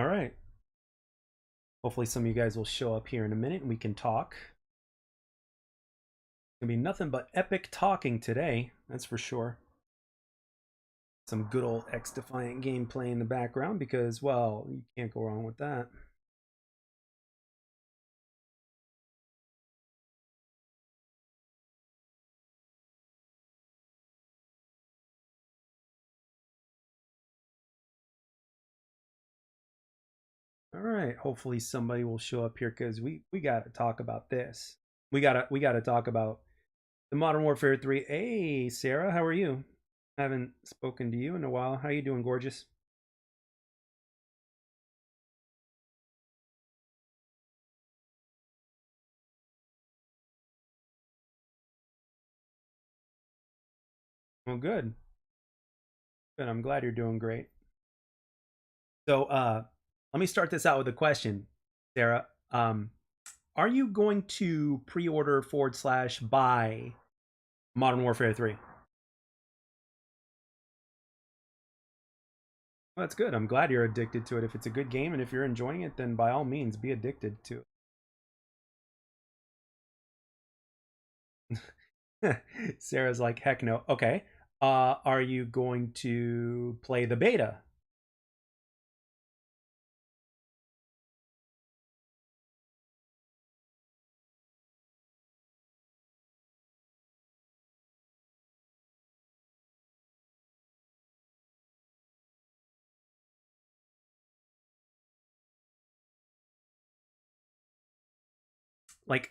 All right. Hopefully some of you guys will show up here in a minute and we can talk. It's gonna be nothing but epic talking today, that's for sure. Some good old XDefiant gameplay in the background because, well, you can't go wrong with that. All right, hopefully somebody will show up here because we got to talk about this. We got to talk about the Modern Warfare 3. Hey, Sarah, how are you? I haven't spoken to you in a while. How you doing, gorgeous? Well, good. Good. I'm glad you're doing great. So, let me start this out with a question, Sarah. Are you going to pre-order / buy Modern Warfare 3? Well, that's good. I'm glad you're addicted to it. If it's a good game and if you're enjoying it, then by all means, be addicted to it. Sarah's like, heck no. Okay. Are you going to play the beta?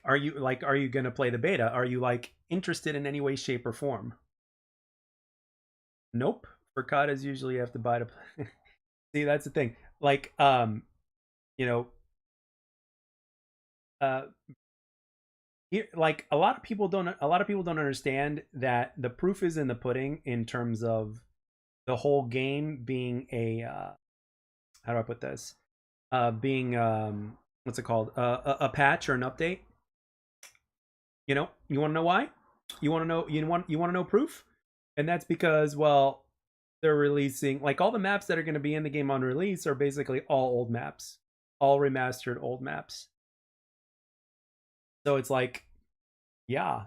Are you gonna play the beta? Are you like interested in any way, shape, or form? Nope. For COD is usually you have to buy to play. See, that's the thing. Like, you know, uh, like a lot of people don't understand that the proof is in the pudding in terms of the whole game being a how do I put this? Being what's it called? A patch or an update. You want to know why? You want to know proof? And that's because, well, they're releasing like all the maps that are going to be in the game on release are basically all old maps, all remastered old maps. So it's like, yeah,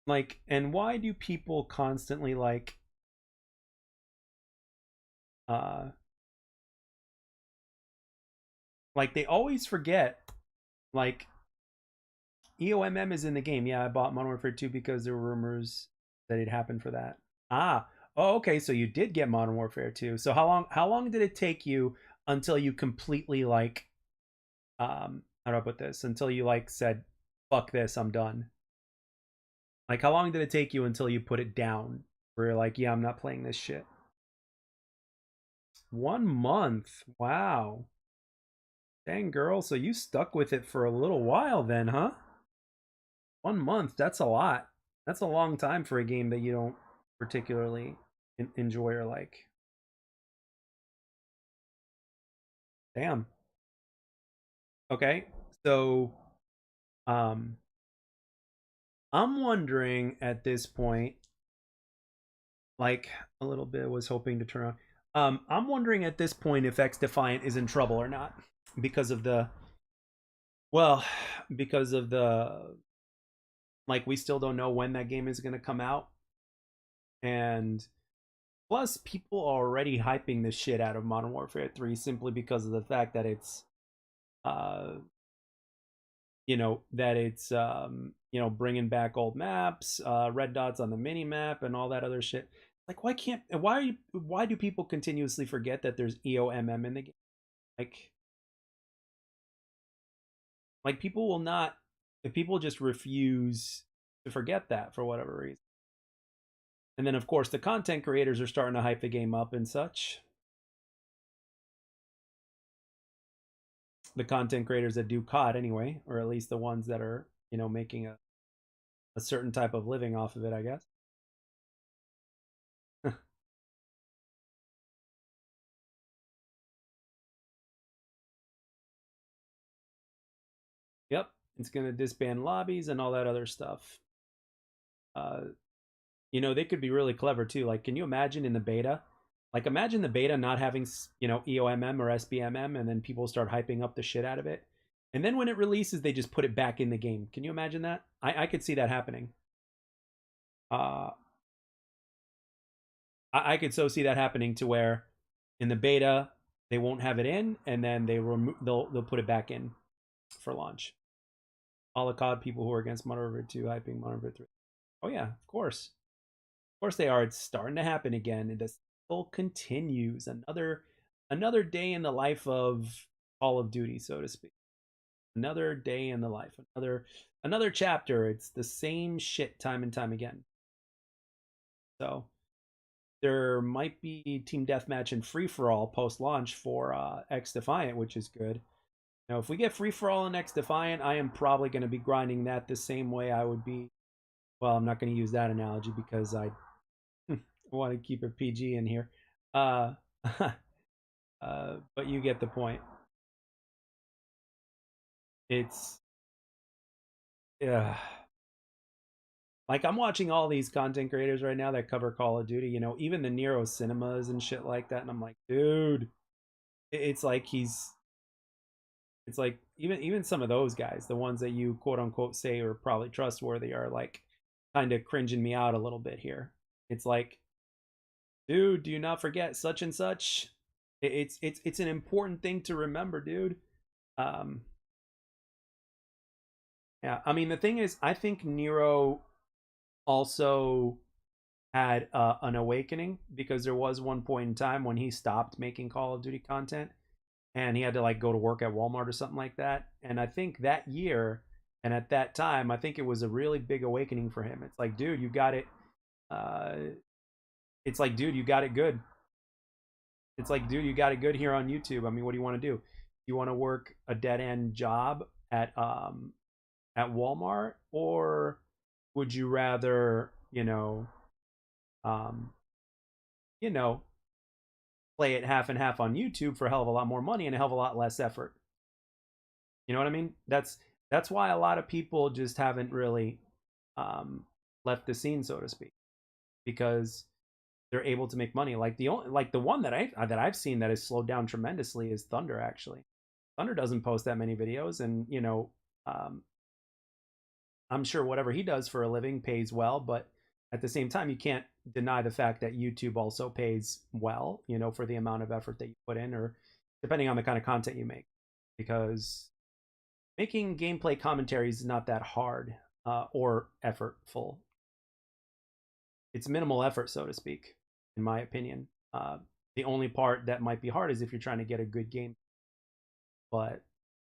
like, and why do people constantly uh like they always forget like EOMM is in the game. Yeah, I bought Modern Warfare 2 because there were rumors that it happened for that. Ah, oh, okay. So you did get Modern Warfare 2. So how long did it take you until you completely like how do I put this? Until you like said, fuck this, I'm done. Like how long did it take you until you put it down? Where you're like, yeah, I'm not playing this shit. 1 month. Wow. Dang girl, so you stuck with it for a little while then, huh? 1 month, that's a lot. That's a long time for a game that you don't particularly enjoy or like. Damn. Okay. So, um, I'm wondering at this point, like a little bit was hoping to turn on. I'm wondering at this point if XDefiant is in trouble or not because of the well, because of the like we still don't know when that game is going to come out, and plus people are already hyping the shit out of Modern Warfare 3 simply because of the fact that it's uh bringing back old maps, red dots on the mini map and all that other shit. Like why do people continuously forget that there's EOMM in the game? Like like people will not if people just refuse to forget that for whatever reason. And then of course the content creators are starting to hype the game up and such. The content creators that do COD anyway, or at least the ones that are, making a certain type of living off of it, I guess. Yep, it's gonna disband lobbies and all that other stuff. Uh, they could be really clever too. Like, can you imagine in the beta? Like, imagine the beta not having EOMM or SBMM, and then people start hyping up the shit out of it, and then when it releases, they just put it back in the game. Can you imagine that? I could see that happening. Uh, I could so see that happening to where in the beta they won't have it in, and then they'll put it back in for launch. A la COD people who are against Modern Warfare 2 hyping Modern Warfare 3. Oh yeah, of course they are. It's starting to happen again, and the cycle continues. Another day in the life of Call of Duty, so to speak. Another day in the life. Another chapter. It's the same shit time and time again. So there might be team deathmatch and free for all post launch for XDefiant, which is good. Now, if we get free for all in XDefiant, I am probably going to be grinding that the same way I would be. Well, I'm not going to use that analogy because I want to keep it PG in here. Uh, but you get the point. It's like I'm watching all these content creators right now that cover Call of Duty. Even the Nero Cinemas and shit like that, and I'm like, dude, it's like it's like even some of those guys, the ones that you quote unquote say are probably trustworthy, are like kind of cringing me out a little bit here. It's like, dude, do you not forget such and such? It's an important thing to remember, dude. Um, yeah, I mean the thing is, I think Nero also had an awakening because there was one point in time when he stopped making Call of Duty content and he had to like go to work at Walmart or something like that. And I think that year and at that time, I think it was a really big awakening for him. It's like, dude, you got it. Uh, it's like, dude, you got it good. It's like, dude, you got it good here on YouTube. I mean, what do you want to do? You want to work a dead end job at Walmart, or would you rather, um, you know, play it half and half on YouTube for a hell of a lot more money and a hell of a lot less effort? You know what I mean? That's why a lot of people just haven't really um, left the scene, so to speak, because they're able to make money. Like the one that I've seen that has slowed down tremendously is Thunder. Actually, Thunder doesn't post that many videos, and um, I'm sure whatever he does for a living pays well, but at the same time, you can't deny the fact that YouTube also pays well, for the amount of effort that you put in, or depending on the kind of content you make, because making gameplay commentaries is not that hard or effortful. It's minimal effort, so to speak, in my opinion. The only part that might be hard is if you're trying to get a good game, but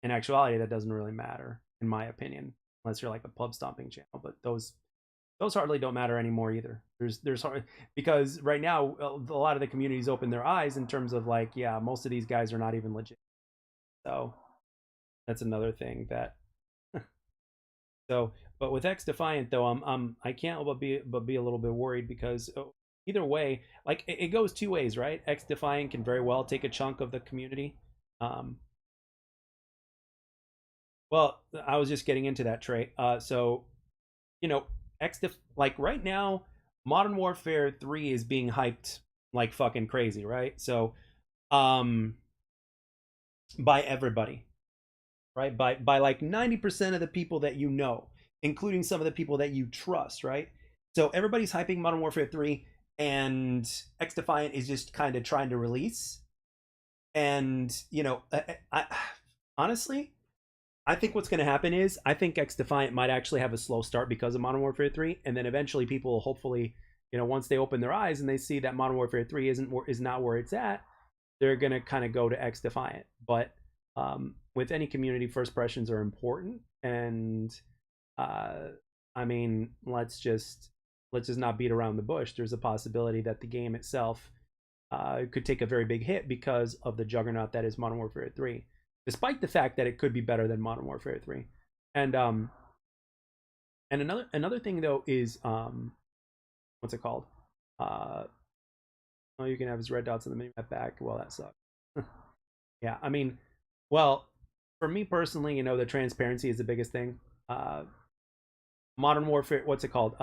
in actuality, that doesn't really matter, in my opinion, unless you're like a pub stomping channel. But those hardly don't matter anymore either. There's hard because right now a lot of the communities open their eyes in terms of like, yeah, most of these guys are not even legit. So that's another thing that. So, but with XDefiant though, I can't help but be a little bit worried because either way, like it goes two ways, right? XDefiant can very well take a chunk of the community. Um, well, I was just getting into that, Trey. So you know, XDef like right now, Modern Warfare 3 is being hyped like fucking crazy, right? So, um, by everybody, right? By like 90% of the people that you know, including some of the people that you trust, right? So everybody's hyping Modern Warfare 3 and XDefiant is just kind of trying to release. And, honestly, I think what's going to happen is I think XDefiant might actually have a slow start because of Modern Warfare 3, and then eventually people will hopefully, once they open their eyes and they see that Modern Warfare 3 is not where it's at, they're going to kind of go to XDefiant. But with any community, first impressions are important, and uh, I mean, let's just not beat around the bush. There's a possibility that the game itself could take a very big hit because of the juggernaut that is Modern Warfare 3, despite the fact that it could be better than Modern Warfare 3. And another thing though is what's it called? Uh, oh, you can have his red dots in the mini map back. Well, that sucks. Yeah, I mean, well, for me personally, the transparency is the biggest thing. Uh, Modern Warfare, what's it called?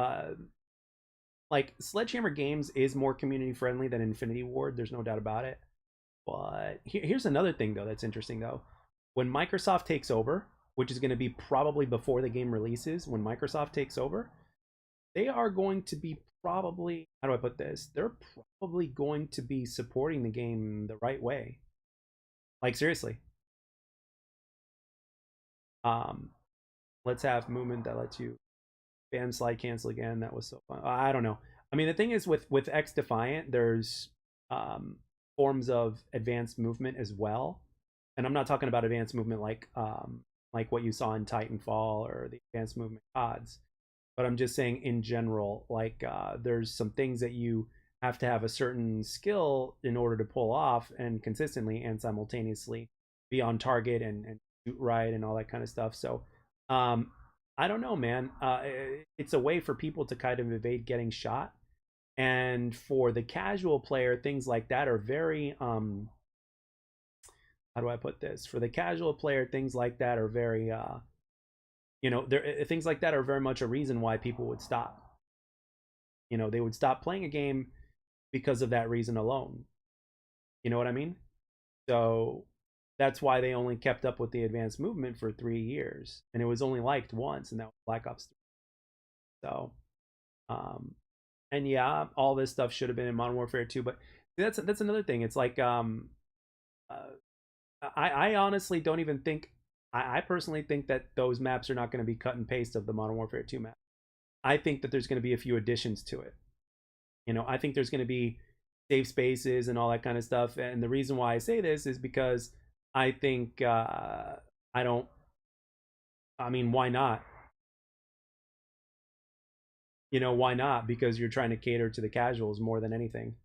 Like Sledgehammer Games is more community friendly than Infinity Ward. There's no doubt about it. But here's another thing though that's interesting though. When Microsoft takes over, which is going to be probably before the game releases, when Microsoft takes over, they are going to be probably, how do I put this? They're probably going to be supporting the game the right way. Like seriously. Um, let's have movement that lets you spam slide cancel again. That was so fun. I don't know. I mean, the thing is with XDefiant, there's um, forms of advanced movement as well, and I'm not talking about advanced movement like what you saw in Titanfall or the advanced movement CODs, but I'm just saying in general, like there's some things that you have to have a certain skill in order to pull off and consistently and simultaneously be on target and shoot right and all that kind of stuff. So um, I don't know, man. It's a way for people to kind of evade getting shot, and for the casual player, things like that are very how do I put this? For the casual player, things like that are very things like that are very much a reason why people would stop. They would stop playing a game because of that reason alone. You know what I mean? So that's why they only kept up with the advanced movement for 3 years, and it was only liked once, and that was Black Ops 3. So, um, and yeah, all this stuff should have been in Modern Warfare 2, but that's another thing. It's like uh, I honestly don't even think I personally think that those maps are not going to be cut and paste of the Modern Warfare 2 map. I think that there's going to be a few additions to it. I think there's going to be safe spaces and all that kind of stuff. And the reason why I say this is because I think I don't. I mean, why not? Why not? Because you're trying to cater to the casuals more than anything.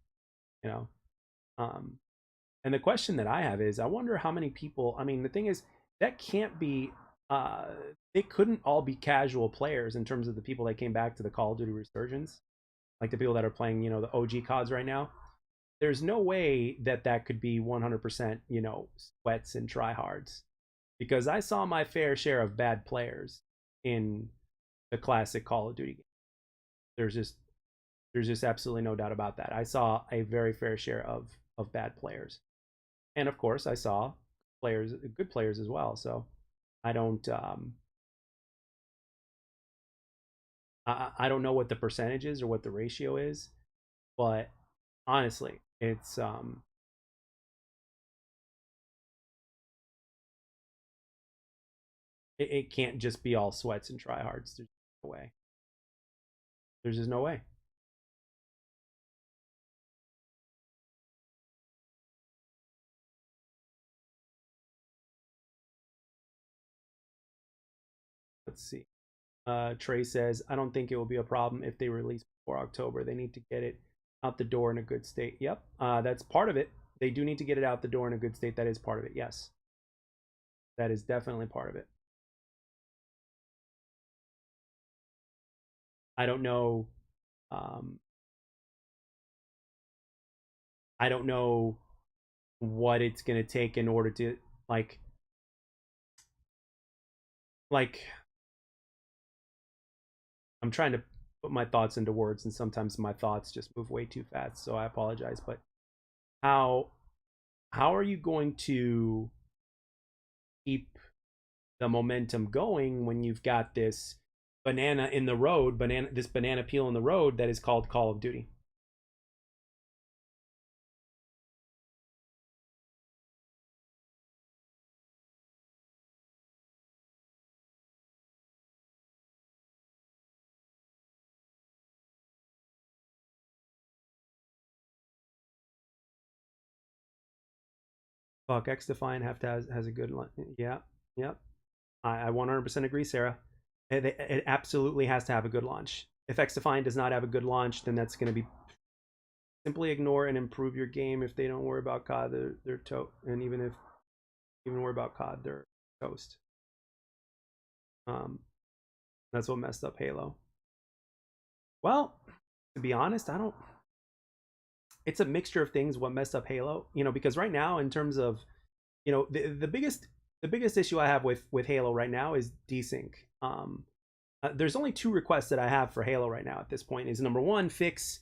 You know. Um, and the question that I have is, I wonder how many people. I mean, the thing is, that can't be. Uh, it couldn't all be casual players in terms of the people that came back to the Call of Duty Resurgence, like the people that are playing, the OG CODs right now. There's no way that that could be 100%, sweats and tryhards, because I saw my fair share of bad players in the classic Call of Duty game. There's just there's just absolutely no doubt about that. I saw a very fair share of bad players, and of course, I saw good players as well. So I don't I don't know what the percentage is or what the ratio is, but honestly, it can't just be all sweats and tryhards. There's no way. There's just no way. Let's see. Trey says, I don't think it will be a problem if they release before October. They need to get it out the door in a good state. Yep, that's part of it. They do need to get it out the door in a good state. That is part of it. Yes, that is definitely part of it. I don't know. Um, I don't know what it's gonna take in order to like like I'm trying to put my thoughts into words, and sometimes my thoughts just move way too fast. So I apologize. But how how are you going to keep the momentum going when you've got this banana in the road, this banana peel in the road that is called Call of Duty? Fuck, XDefiant have to has a good line. Yeah, yep. I 100% agree, Sarah. It absolutely has to have a good launch. If XDefiant does not have a good launch, then that's going to be simply ignore and improve your game. If they don't worry about COD, they're and even if even worry about COD, they're toast. Um, that's what messed up Halo. Well, to be honest, I don't. It's a mixture of things. What messed up Halo, because right now, in terms of, the biggest the biggest issue I have with Halo right now is desync. There's only two requests that I have for Halo right now at this point. Is number one, fix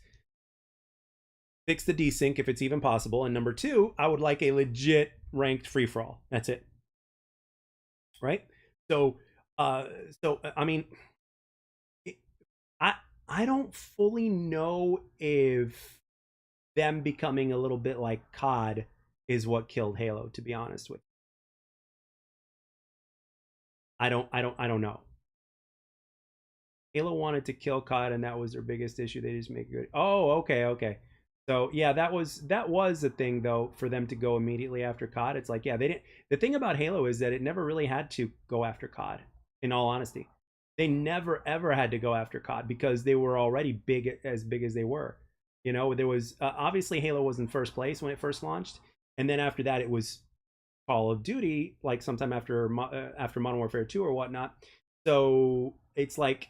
the desync if it's even possible, and number two, I would like a legit ranked free for all. That's it. Right? So, I mean, I I don't fully know if them becoming a little bit like COD is what killed Halo. To be honest with, I don't know. Halo wanted to kill COD, and that was their biggest issue. They just make it good. Oh, okay, okay. So yeah, that was a thing though for them to go immediately after COD. It's like, yeah, they didn't. The thing about Halo is that it never really had to go after COD. In all honesty, they never ever had to go after COD because they were already big as they were. You know, there was obviously Halo was in first place when it first launched, and then after that it was Call of Duty, like sometime after Modern Warfare 2 or whatnot. So it's like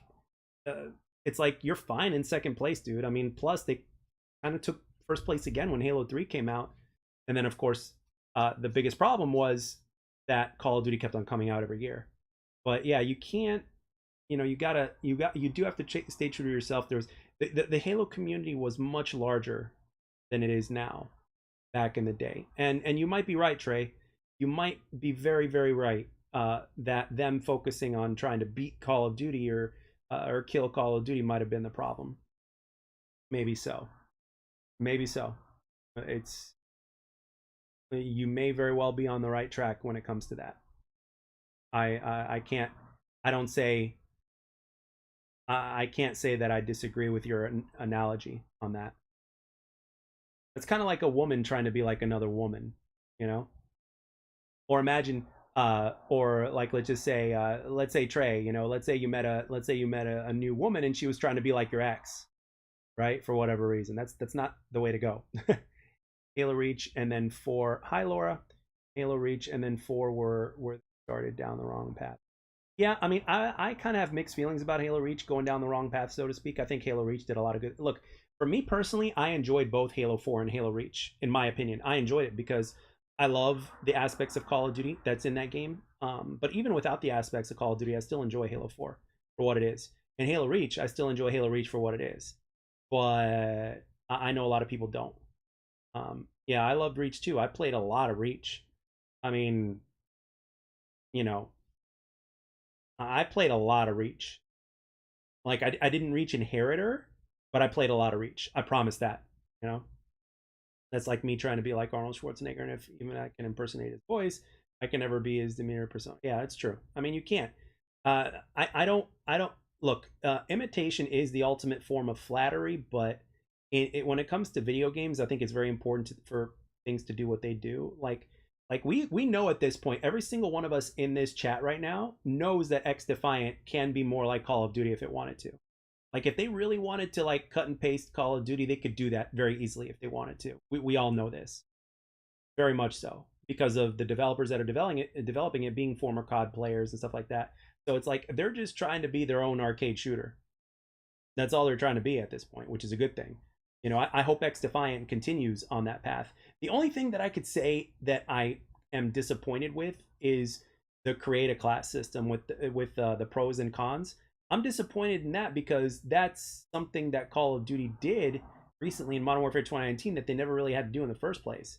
you're fine in second place, dude. I mean, plus they kind of took first place again when Halo 3 came out, and then of course the biggest problem was that Call of Duty kept on coming out every year. But yeah, you can't. You know, you do have to stay true to yourself. There's the Halo community was much larger than it is now back in the day, and you might be right, Trey. You might be very very right that them focusing on trying to beat Call of Duty or kill Call of Duty might have been the problem. Maybe so. Maybe so. It's you may very well be on the right track when it comes to that. I can't. I don't say. I can't say that I disagree with your analogy on that. It's kind of like a woman trying to be like another woman, you know? Or imagine, or like let's say Trey, you know, let's say you met a new woman and she was trying to be like your ex, right? For whatever reason, that's not the way to go. Halo Reach, and then four. Hi, Laura. Halo Reach, and then four were started down the wrong path. Yeah, I mean, I kind of have mixed feelings about Halo Reach going down the wrong path, so to speak. I think Halo Reach did a lot of good. Look, for me personally, I enjoyed both Halo 4 and Halo Reach. In my opinion, I enjoyed it because I love the aspects of Call of Duty that's in that game. But even without the aspects of Call of Duty, I still enjoy Halo 4 for what it is. And Halo Reach, I still enjoy Halo Reach for what it is. But I know a lot of people don't. Yeah, I loved Reach too. I played a lot of Reach. I mean, you know, I played a lot of Reach. Like I didn't reach Inheritor, but I played a lot of Reach. I promise that. You know, that's like me trying to be like Arnold Schwarzenegger, and if even I can impersonate his voice, I can never be his demeanor persona. Yeah, it's true. I mean, you can't. I don't look. Imitation is the ultimate form of flattery, but when it comes to video games, I think it's very important for things to do what they do. Like we know at this point, every single one of us in this chat right now knows that XDefiant can be more like Call of Duty if it wanted to. Like if they really wanted to like cut and paste Call of Duty, they could do that very easily if they wanted to. We all know this. Very much so. Because of the developers that are developing it being former COD players and stuff like that. So it's like they're just trying to be their own arcade shooter. That's all they're trying to be at this point, which is a good thing. You know, I hope XDefiant continues on that path. The only thing that I could say that I am disappointed with is the create a class system with the pros and cons. I'm disappointed in that because that's something that Call of Duty did recently in Modern Warfare 2019 that they never really had to do in the first place.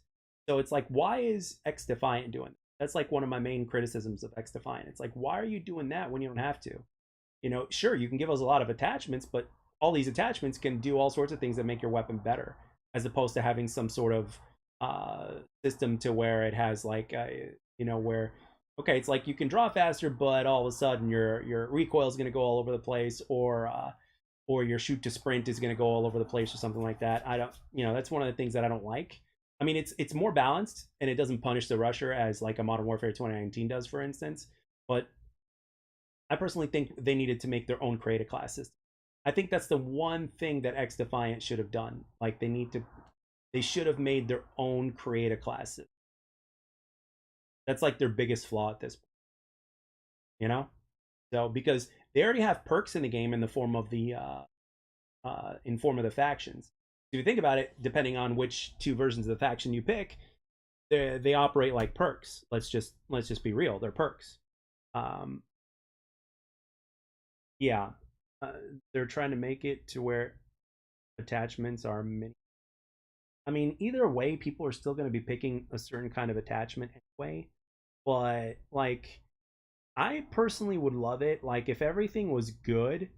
So it's like, why is XDefiant doing that? That's like one of my main criticisms of XDefiant. It's like, why are you doing that when you don't have to? You know, sure, you can give us a lot of attachments, but all these attachments can do all sorts of things that make your weapon better, as opposed to having some sort of system to where it has like, you know, where, okay, it's like you can draw faster, but all of a sudden your recoil is going to go all over the place, or your shoot to sprint is going to go all over the place or something like that. I don't, you know, that's one of the things that I don't like. I mean, it's more balanced and it doesn't punish the rusher as like a Modern Warfare 2019 does, for instance. But I personally think they needed to make their own create a class system. I think that's the one thing that XDefiant should have done. Like they should have made their own create a class system. That's like their biggest flaw at this point, you know? So because they already have perks in the game in the form of the factions. If you think about it, depending on which two versions of the faction you pick, they operate like perks. Let's just be real. They're perks. Um, yeah, uh, they're trying to make it to where attachments are mini. I mean, either way, people are still going to be picking a certain kind of attachment anyway. But like, I personally would love it. Like, if everything was good,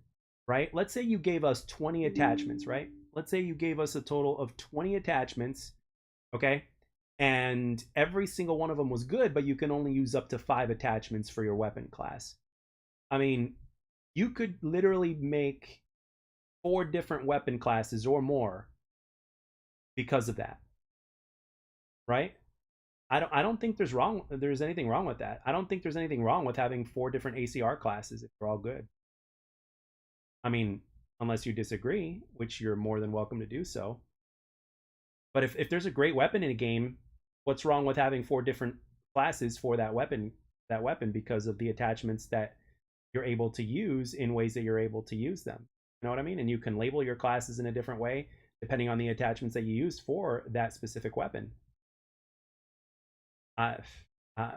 right? Let's say you gave us 20 attachments, right? Let's say you gave us a total of 20 attachments, okay? And every single one of them was good, but you can only use up to 5 attachments for your weapon class. I mean, you could literally make 4 different weapon classes or more because of that, right? I don't think there's anything wrong with that. I don't think there's anything wrong with having 4 different ACR classes if they're all good. I mean, unless you disagree, which you're more than welcome to do so. But if there's a great weapon in a game, what's wrong with having 4 different classes for that weapon because of the attachments that you're able to use in ways that you're able to use them. You know what I mean? And you can label your classes in a different way depending on the attachments that you use for that specific weapon. Uh, uh,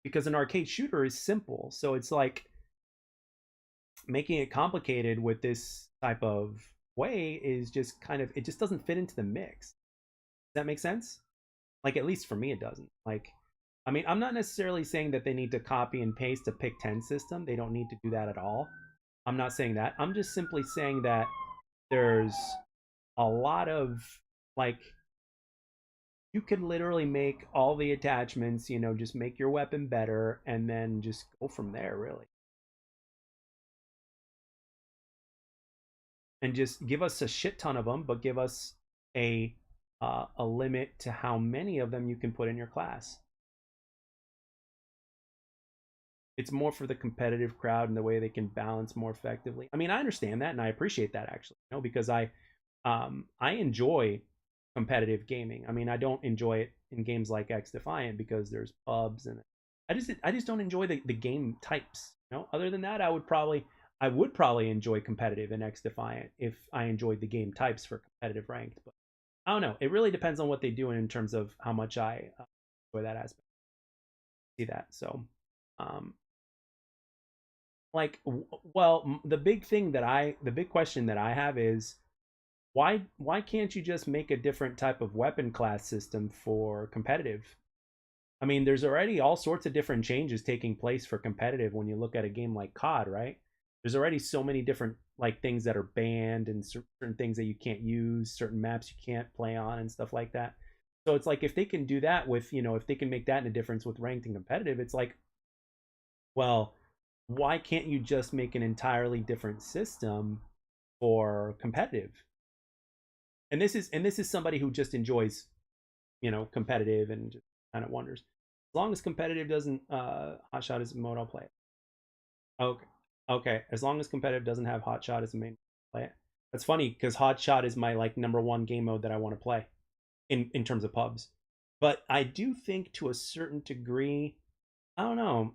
because an arcade shooter is simple, so it's like making it complicated with this type of way is just kind of, it just doesn't fit into the mix. Does that make sense? Like, at least for me it doesn't. Like, I mean, I'm not necessarily saying that they need to copy and paste a pick 10 system. They don't need to do that at all. I'm not saying that. I'm just simply saying that there's a lot of, like, you could literally make all the attachments, you know, just make your weapon better and then just go from there, really. And just give us a shit ton of them, but give us a limit to how many of them you can put in your class. It's more for the competitive crowd and the way they can balance more effectively. I mean, I understand that and I appreciate that, actually, you know, because I enjoy competitive gaming. I mean, I don't enjoy it in games like XDefiant because there's pubs and I just don't enjoy the game types. You know, other than that, I would probably enjoy competitive in XDefiant if I enjoyed the game types for competitive ranked. But I don't know. It really depends on what they do in terms of how much I enjoy that aspect. See that. So, um, like, well, the big question that I have is why can't you just make a different type of weapon class system for competitive? I mean, there's already all sorts of different changes taking place for competitive when you look at a game like COD, right? There's already so many different like things that are banned and certain things that you can't use, certain maps you can't play on and stuff like that. So it's like if they can do that with, you know, if they can make that in a difference with ranked and competitive, it's like, well, why can't you just make an entirely different system for competitive? And this is somebody who just enjoys, you know, competitive and just kind of wonders. As long as competitive doesn't hotshot as a mode, I'll play it. Okay. Okay. As long as competitive doesn't have hotshot as a main, play it. That's funny because hotshot is my like #1 game mode that I want to play in terms of pubs. But I do think to a certain degree, I don't know.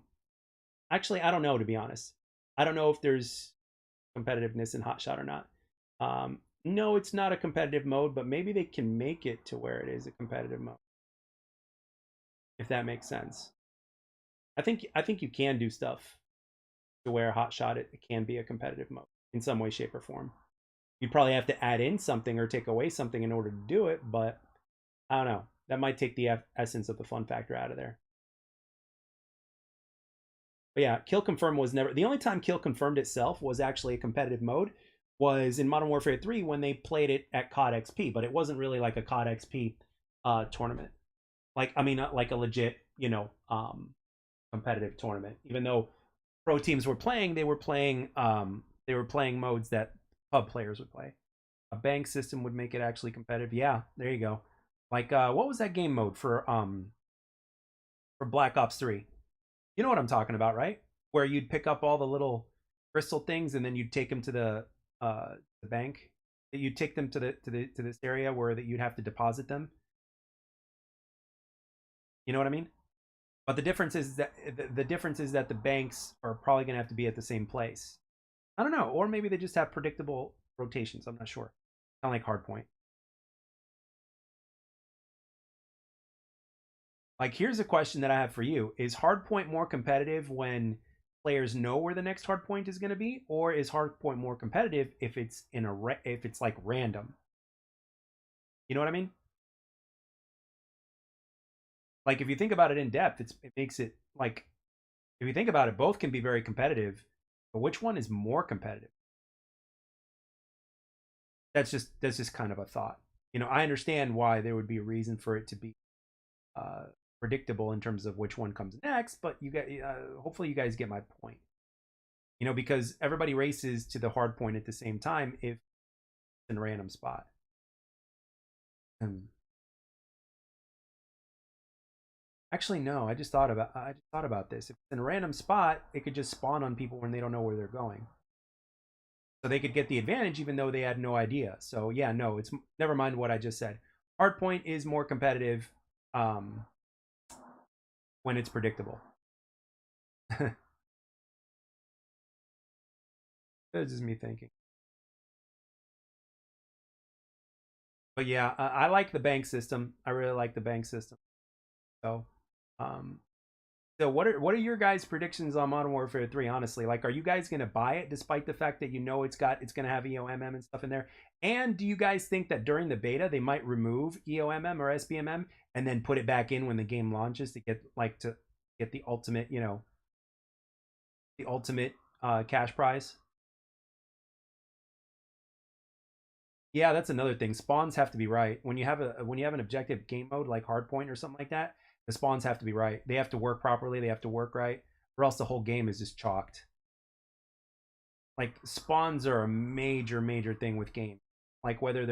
Actually, I don't know, to be honest. I don't know if there's competitiveness in hotshot or not. No, it's not a competitive mode, but maybe they can make it to where it is a competitive mode, if that makes sense. I think you can do stuff to where hotshot it can be a competitive mode in some way, shape, or form. You'd probably have to add in something or take away something in order to do it, but I don't know. That might take the essence of the fun factor out of there. But yeah, kill confirm was never, the only time kill confirmed itself was actually a competitive mode was in Modern Warfare 3 when they played it at COD XP, but it wasn't really like a COD XP tournament. Like, I mean, like a legit, you know, competitive tournament. Even though pro teams were playing, they were playing modes that pub players would play. A bank system would make it actually competitive. Yeah, there you go. Like, what was that game mode for Black Ops 3? You know what I'm talking about, right? Where you'd pick up all the little crystal things and then you'd take them to the bank. You'd take them to this area where that you'd have to deposit them. You know what I mean? But the difference is that the banks are probably going to have to be at the same place. I don't know, or maybe they just have predictable rotations. I'm not sure. Kind of like Hardpoint. Like, here's a question that I have for you: Is hardpoint more competitive when players know where the next hardpoint is going to be, or is hardpoint more competitive if it's if it's like random? You know what I mean? Like, if you think about it in depth, it makes it like, if you think about it, both can be very competitive, but which one is more competitive? That's just kind of a thought. I understand why there would be a reason for it to be uh, predictable in terms of which one comes next, but you get hopefully you guys get my point. Because everybody races to the hard point at the same time if it's in a random spot. Um, Actually, no. I just thought about this. If it's in a random spot, it could just spawn on people when they don't know where they're going, so they could get the advantage even though they had no idea. So yeah, no, it's never mind what I just said. Hardpoint is more competitive um, when it's predictable. That's just me thinking. But yeah, I like the bank system. I really like the bank system. So, um, so what are your guys' predictions on Modern Warfare 3? Honestly, like, are you guys gonna buy it despite the fact that it's gonna have EOMM and stuff in there? And do you guys think that during the beta they might remove EOMM or SBMM and then put it back in when the game launches to get the ultimate, the ultimate cash prize? Yeah, that's another thing. Spawns have to be right. When you have an objective game mode like hardpoint or something like that, the spawns have to be right. They have to work properly. They have to work right, or else the whole game is just chalked. Like, spawns are a major, major thing with games. Like, whether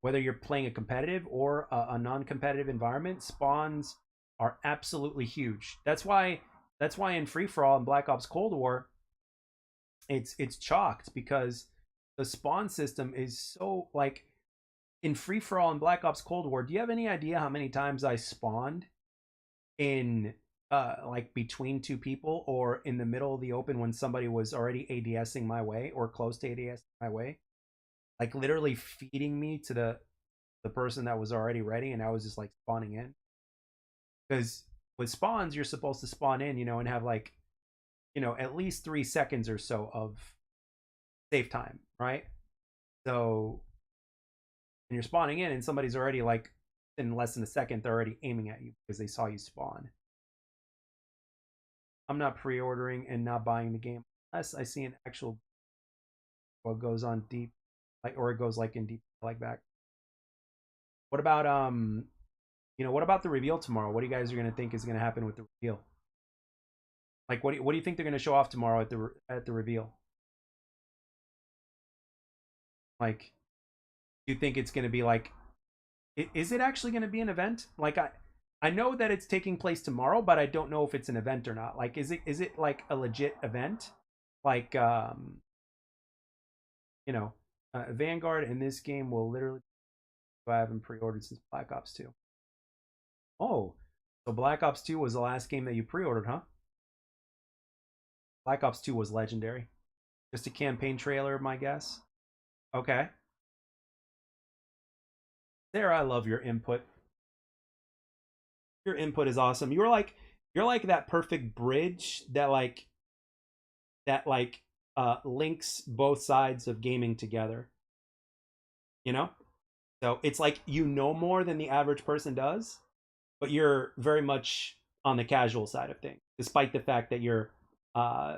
you're playing a competitive or a non-competitive environment, spawns are absolutely huge. That's why in free for all and Black Ops Cold War, it's chalked because the spawn system is so, like, in free for all and Black Ops Cold War. Do you have any idea how many times I spawned in like between two people or in the middle of the open when somebody was already ADSing my way or close to ADSing my way? Like, literally feeding me to the person that was already ready, and I was just like spawning in. Because with spawns, you're supposed to spawn in, and have like, at least 3 seconds or so of safe time, right? So when you're spawning in and somebody's already like in less than a second, they're already aiming at you because they saw you spawn. I'm not pre-ordering and not buying the game unless I see an actual what goes on deep, like, or it goes like in deep like that. What about what about the reveal tomorrow? What do you guys are gonna think is gonna happen with the reveal? Like, what do you think they're gonna show off tomorrow at the reveal? Like, do you think it's gonna be like, is it actually gonna be an event? Like, I know that it's taking place tomorrow, but I don't know if it's an event or not. Like, is it like a legit event? Like, Vanguard in this game will literally, I haven't pre-ordered since Black Ops 2. Oh, so Black Ops 2 was the last game that you pre-ordered, huh? Black Ops 2 was legendary. Just a campaign trailer, my guess. Okay. There, I love your input. Your input is awesome. You're like that perfect bridge that links both sides of gaming together, you know? So it's like you know more than the average person does, but you're very much on the casual side of things, despite the fact uh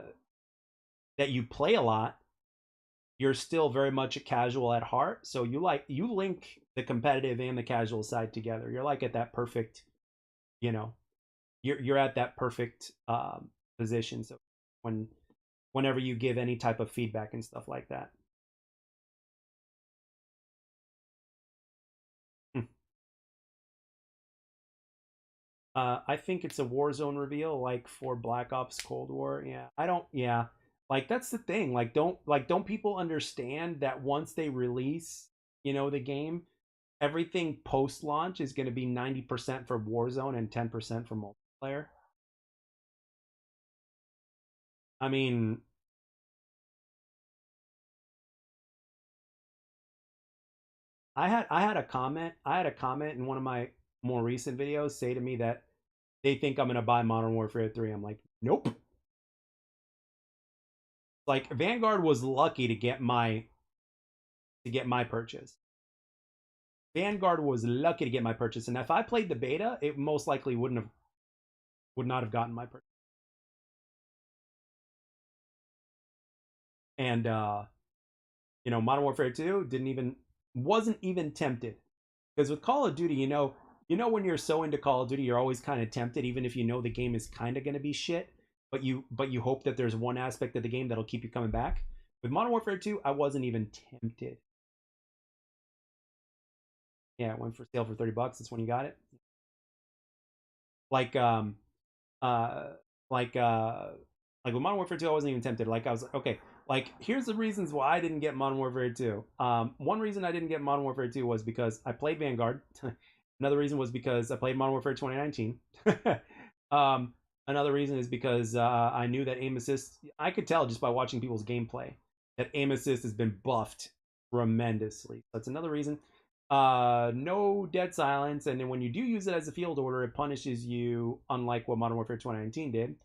that you play a lot. You're still very much a casual at heart. So you link the competitive and the casual side together. You're like at that perfect, you know, you're at that perfect position. So when whenever you give any type of feedback and stuff like that. Hmm. I think it's a Warzone reveal, like for Black Ops Cold War. Yeah, I don't. Yeah, like that's the thing. Like don't people understand that once they release, the game, everything post launch is going to be 90% for Warzone and 10% for multiplayer. I mean, I had a comment in one of my more recent videos say to me that they think I'm gonna buy Modern Warfare 3. I'm like, nope. Like Vanguard was lucky to get my purchase. Vanguard was lucky to get my purchase, and if I played the beta, it most likely would not have gotten my purchase. And Modern Warfare 2 didn't even wasn't even tempted. Because with Call of Duty, when you're so into Call of Duty, you're always kind of tempted, even if you know the game is kind of going to be shit. But you hope that there's one aspect of the game that'll keep you coming back. With Modern Warfare 2, I wasn't even tempted. Yeah, it went for sale for $30. That's when you got it. Like uh like uh like with Modern Warfare 2, I wasn't even tempted. Like I was like, okay, like here's the reasons why I didn't get Modern Warfare 2. One reason I didn't get Modern Warfare 2 was because I played Vanguard. Another reason was because I played Modern Warfare 2019. Another reason is because I knew that aim assist. I could tell just by watching people's gameplay that aim assist has been buffed tremendously. That's another reason. No dead silence, and then when you do use it as a field order, it punishes you, unlike what Modern Warfare 2019 did.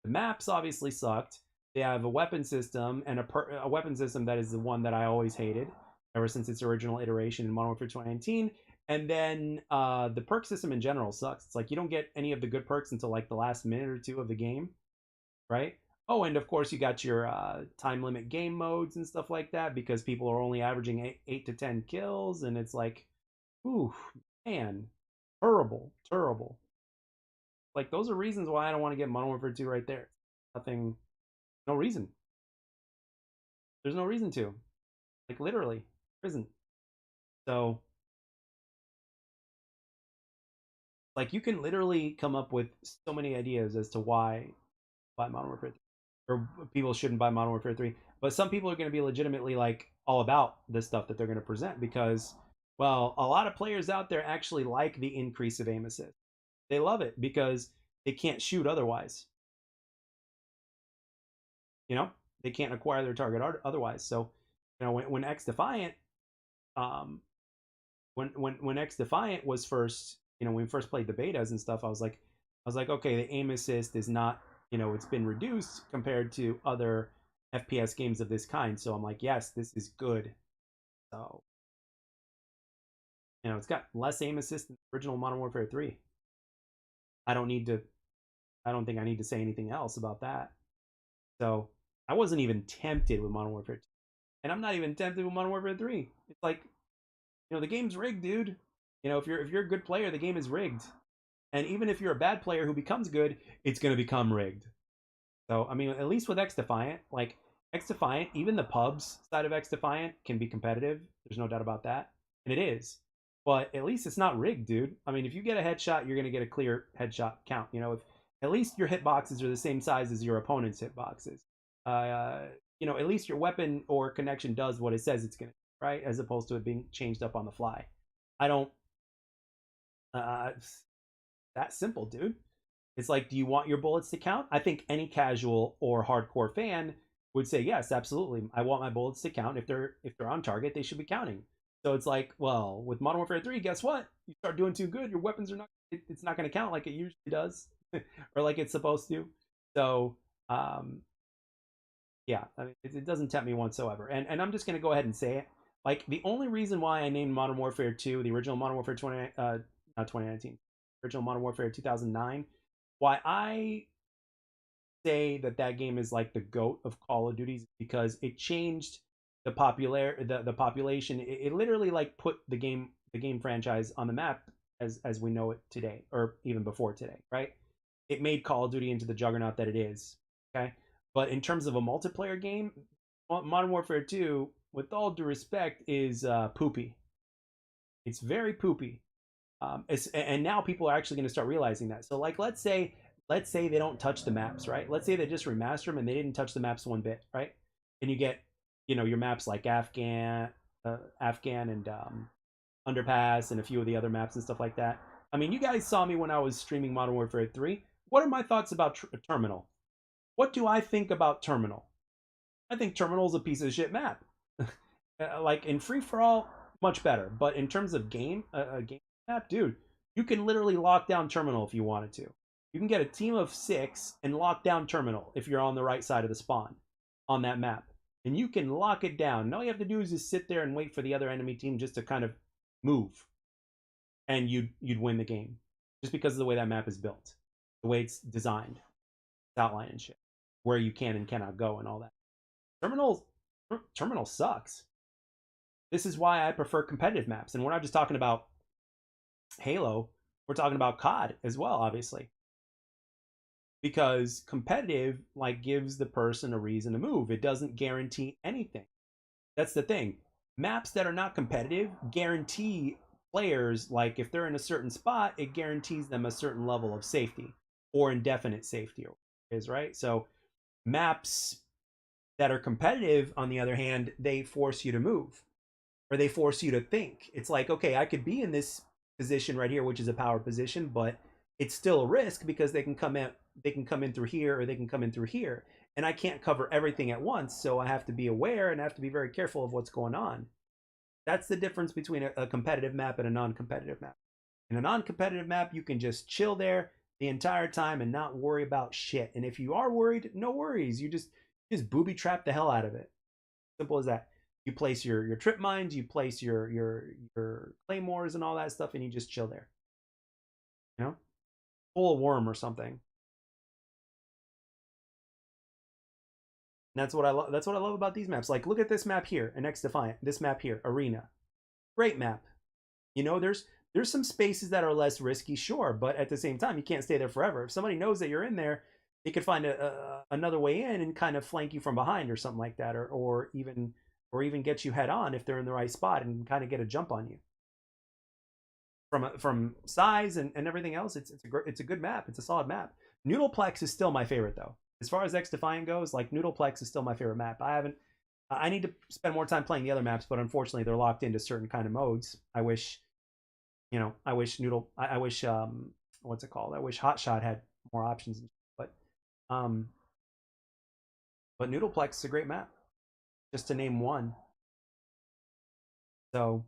The maps obviously sucked. They have a weapon system, and a weapon system that is the one that I always hated ever since its original iteration in Modern Warfare 2019. And then the perk system in general sucks. It's like you don't get any of the good perks until like the last minute or two of the game, right? Oh, and of course you got your time limit game modes and stuff like that because people are only averaging 8 to 10 kills, and it's like, ooh, man, terrible, terrible. Like those are reasons why I don't want to get Modern Warfare 2 right there. Nothing, no reason. There's no reason to. Like literally, there isn't. So like you can literally come up with so many ideas as to why buy Modern Warfare 3 or people shouldn't buy Modern Warfare 3. But some people are going to be legitimately like all about this stuff that they're going to present because, well, a lot of players out there actually like the increase of aim assist. They love it because they can't shoot otherwise. You know, they can't acquire their target otherwise. So, when XDefiant, um, when XDefiant was first, when we first played the betas and stuff, I was like, okay, the aim assist is not, it's been reduced compared to other FPS games of this kind. So I'm like, yes, this is good. So, it's got less aim assist than the original Modern Warfare 3. I don't need to, I don't think I need to say anything else about that. So I wasn't even tempted with Modern Warfare 2. And I'm not even tempted with Modern Warfare 3. It's like, the game's rigged, dude. If you're a good player, the game is rigged. And even if you're a bad player who becomes good, it's going to become rigged. So, I mean, at least with XDefiant, like XDefiant, even the pubs side of XDefiant can be competitive. There's no doubt about that. And it is. But at least it's not rigged, dude. I mean, if you get a headshot, you're going to get a clear headshot count. If at least your hitboxes are the same size as your opponent's hitboxes. At least your weapon or connection does what it says it's going to, right? As opposed to it being changed up on the fly. I don't, uh, that simple, dude. It's like, do you want your bullets to count? I think any casual or hardcore fan would say yes, absolutely. I want my bullets to count. If they're on target, they should be counting. So it's like, well, with Modern Warfare 3, guess what? You start doing too good, your weapons are not. It's not going to count like it usually does, or like it's supposed to. So, yeah, I mean, it doesn't tempt me whatsoever. And I'm just going to go ahead and say it. Like the only reason why I named Modern Warfare 2, the original Modern Warfare 2019, original Modern Warfare 2009, why I say that game is like the goat of Call of Duties because it changed the population. It literally like put the game franchise on the map as we know it today, or even before today, right? It made Call of Duty into the juggernaut that it is. Okay, but in terms of a multiplayer game, Modern Warfare 2, with all due respect, is poopy. It's very poopy. And now people are actually going to start realizing that. So, like, let's say they don't touch the maps, right? Let's say they just remaster them and they didn't touch the maps one bit, right? And you get, your maps like Afghan and Underpass and a few of the other maps and stuff like that. I mean, you guys saw me when I was streaming Modern Warfare 3. What are my thoughts about Terminal? What do I think about Terminal? I think Terminal is a piece of shit map. Like in Free for All, much better. But in terms of game map, dude, you can literally lock down Terminal if you wanted to. You can get a team of 6 and lock down terminal if you're on the right side of the spawn on that map. And you can lock it down. And all you have to do is just sit there and wait for the other enemy team just to kind of move. And you'd win the game. Just because of the way that map is built. The way it's designed. Outline and shit. Where you can and cannot go and all that. Terminal sucks. This is why I prefer competitive maps. And we're not just talking about Halo. We're talking about COD as well, obviously. Because competitive like gives the person a reason to move. It doesn't guarantee anything. That's the thing. Maps that are not competitive guarantee players, like if they're in a certain spot, it guarantees them a certain level of safety or indefinite safety, is right. So maps that are competitive, on the other hand, they force you to move, or they force you to think. It's like, okay, I could be in this position right here, which is a power position, but it's still a risk because they can come in through here, or they can come in through here, and I can't cover everything at once. So I have to be aware and I have to be very careful of what's going on. That's the difference between a competitive map and a non-competitive map. In a non-competitive map, you can just chill there the entire time and not worry about shit. And if you are worried, no worries. You just booby trap the hell out of it. Simple as that. You place your trip mines, you place your claymores and all that stuff, and you just chill there. You know, pull a worm or something. And that's what I love. That's what I love about these maps. Like, look at this map here, an XDefiant. This map here, Arena. Great map. You know, there's some spaces that are less risky, sure, but at the same time, you can't stay there forever. If somebody knows that you're in there, they could find another way in and kind of flank you from behind or something like that, or even get you head on if they're in the right spot and kind of get a jump on you. From size and everything else, it's a good map. It's a solid map. Noodleplex is still my favorite though. As far as XDefiant goes, like Noodleplex is still my favorite map. I need to spend more time playing the other maps, but unfortunately they're locked into certain kind of modes. I wish what's it called? I wish Hotshot had more options, but Noodleplex is a great map, just to name one. So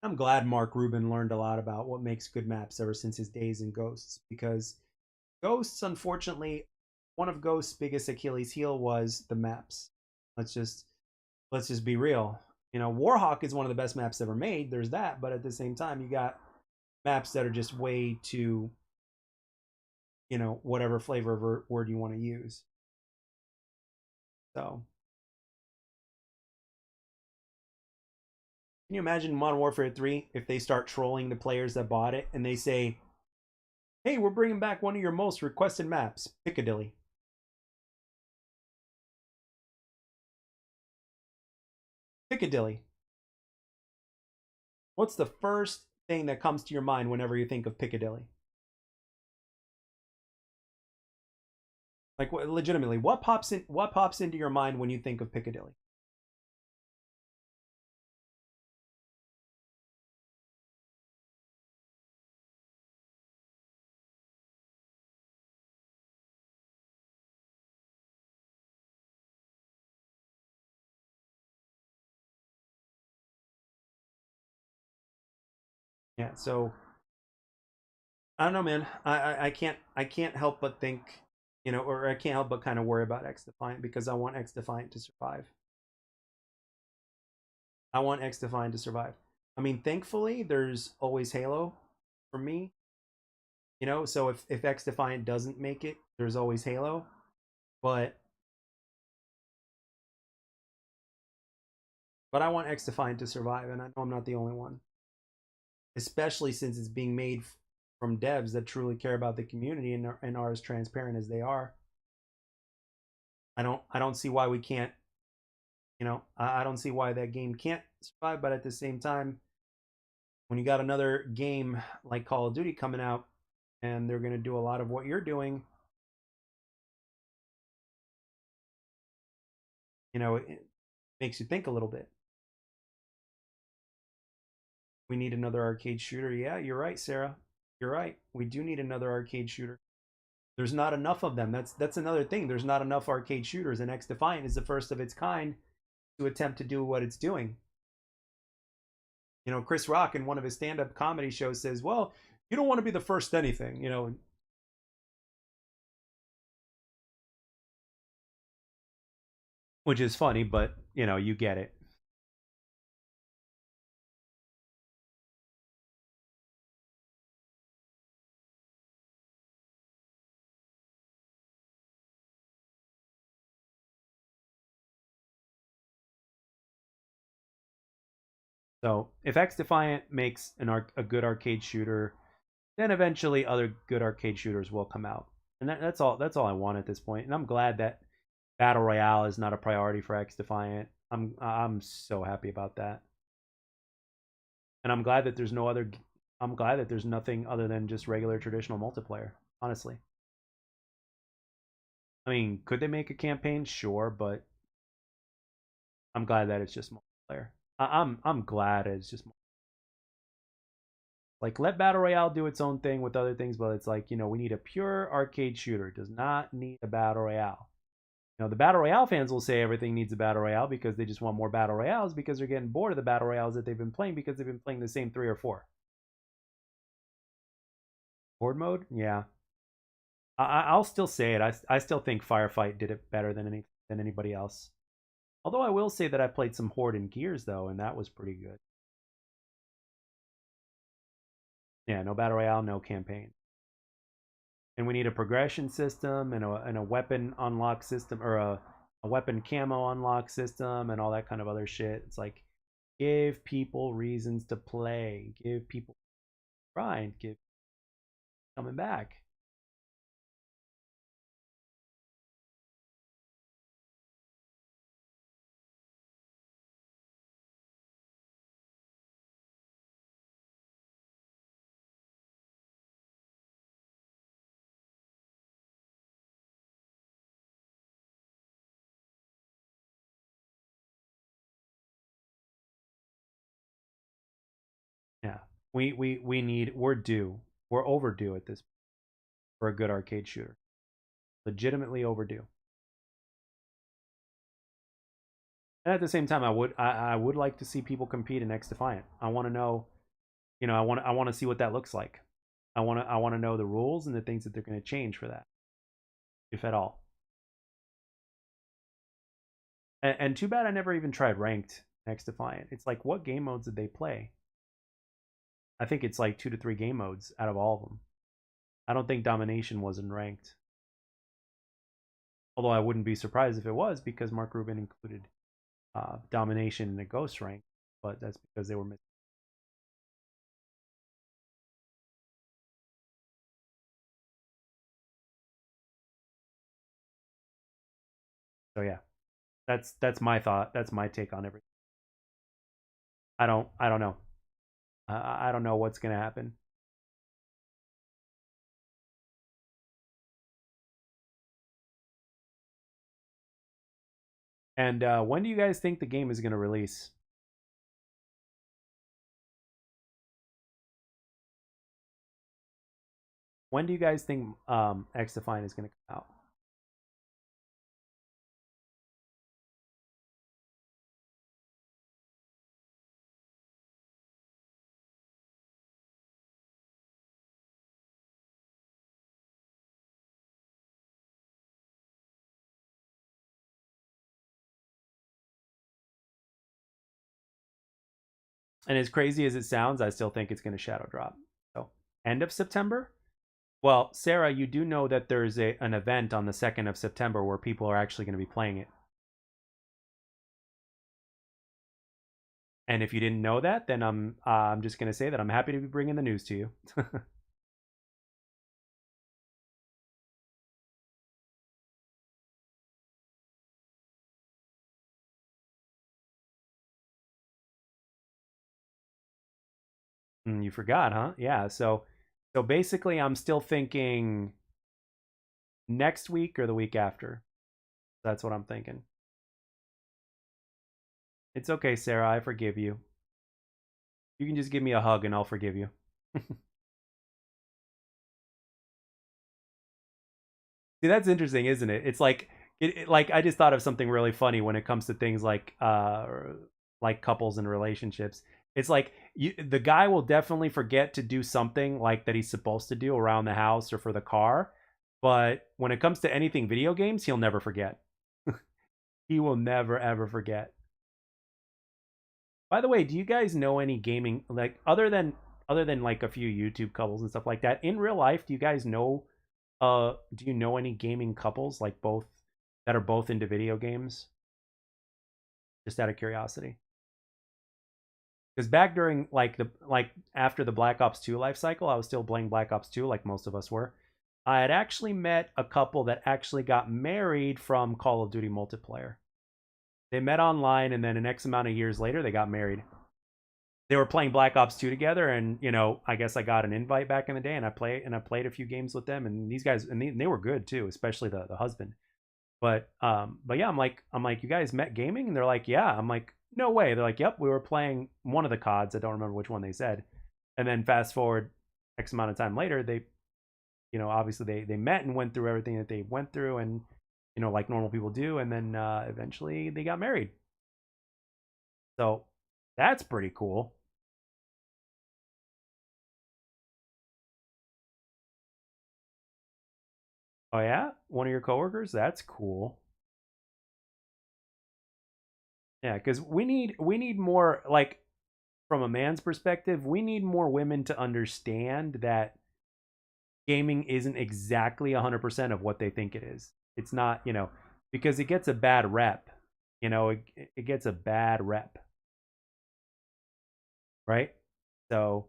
I'm glad Mark Rubin learned a lot about what makes good maps ever since his days in Ghosts, because Ghosts, unfortunately, one of Ghost's biggest Achilles heel was the maps. Let's just be real. You know, Warhawk is one of the best maps ever made. There's that, but at the same time, you got maps that are just way too, you know, whatever flavor of word you want to use. So, can you imagine Modern Warfare 3 if they start trolling the players that bought it and they say, "Hey, we're bringing back one of your most requested maps, Piccadilly." Piccadilly. What's the first thing that comes to your mind whenever you think of Piccadilly? Like, legitimately, what pops into your mind when you think of Piccadilly? Yeah, so I don't know, man. I can't help but think, you know, or I can't help but kind of worry about XDefiant because I want XDefiant to survive. I want XDefiant to survive. I mean, thankfully, there's always Halo for me. You know, so if XDefiant doesn't make it, there's always Halo. But I want XDefiant to survive, and I know I'm not the only one. Especially since it's being made from devs that truly care about the community and are as transparent as they are. I don't see why we can't, you know, I don't see why that game can't survive, but at the same time, when you got another game like Call of Duty coming out and they're going to do a lot of what you're doing, you know, it makes you think a little bit. We need another arcade shooter. Yeah, you're right, Sarah. You're right. We do need another arcade shooter. There's not enough of them. That's another thing. There's not enough arcade shooters, and XDefiant is the first of its kind to attempt to do what it's doing. You know, Chris Rock in one of his stand-up comedy shows says, "Well, You don't want to be the first anything, you know. Which is funny, but you know, you get it. So if XDefiant makes a good arcade shooter, then eventually other good arcade shooters will come out. And that's all. That's all I want at this point. And I'm glad that battle royale is not a priority for XDefiant. I'm so happy about that. And I'm glad that there's no other. I'm glad that there's nothing other than just regular traditional multiplayer. Honestly, I mean, could they make a campaign? Sure, but I'm glad that it's just multiplayer. I'm glad it's just like let battle royale do its own thing with other things, but it's like, you know, we need a pure arcade shooter. It does not need a battle royale. You know, the battle royale fans will say everything needs a battle royale because they just want more battle royales because they're getting bored of the battle royales that they've been playing because they've been playing the same 3 or 4. Horde mode, yeah. I'll still say it. I still think Firefight did it better than anybody else. Although I will say that I played some Horde and Gears though, and that was pretty good. Yeah, no battle royale, no campaign. And we need a progression system and a weapon unlock system or a weapon camo unlock system and all that kind of other shit. It's like give people reasons to play, give people grind, give coming back. Yeah, we're due, we're overdue at this for a good arcade shooter, legitimately overdue. And at the same time, I would like to see people compete in X Defiant. I want to know, you know, I want to see what that looks like. I want to know the rules and the things that they're going to change for that, if at all. And too bad I never even tried ranked X Defiant. It's like, what game modes did they play? I think it's like 2 to 3 game modes out of all of them. I don't think Domination was in ranked. Although I wouldn't be surprised if it was because Mark Rubin included Domination in the Ghost rank, but that's because they were missing. So yeah, that's my thought. That's my take on everything. I don't know. I don't know what's gonna happen. And when do you guys think the game is gonna release? When do you guys think X Defiant is gonna come out? And as crazy as it sounds, I still think it's gonna shadow drop. So end of September. Well, Sarah, you do know that there's an event on the 2nd of September where people are actually going to be playing it. And if you didn't know that, then I'm just going to say that I'm happy to be bringing the news to you. You forgot, huh? Yeah. So basically, I'm still thinking next week or the week after. That's what I'm thinking. It's okay, Sarah. I forgive you. You can just give me a hug and I'll forgive you. See, that's interesting, isn't it? It's like like I just thought of something really funny when it comes to things like couples and relationships. It's like the guy will definitely forget to do something like that he's supposed to do around the house or for the car, but when it comes to anything video games, he'll never forget. He will never ever forget. By the way, do you guys know any gaming, like other than like a few YouTube couples and stuff like that? In real life, do you guys know do you know any gaming couples like both that are both into video games? Just out of curiosity. Because back during like after the Black Ops 2 life cycle, I was still playing Black Ops 2 like most of us were. I had actually met a couple that actually got married from Call of Duty multiplayer. They met online, and then an X amount of years later, they got married. They were playing Black Ops 2 together, and I guess I got an invite back in the day, and I played a few games with them, and these guys, and they were good too, especially the husband. But yeah, I'm like, you guys met gaming, and they're like, yeah. I'm like, no way. They're like, yep, we were playing one of the CODs. I don't remember which one they said. And then fast forward X amount of time later, they, obviously they met and went through everything that they went through, and like normal people do, and then eventually they got married. So that's pretty cool. Oh yeah, one of your coworkers. That's cool. Yeah, because we need more, like, from a man's perspective, we need more women to understand that gaming isn't exactly 100% of what they think it is. It's not, because it gets a bad rep. It gets a bad rep, right? So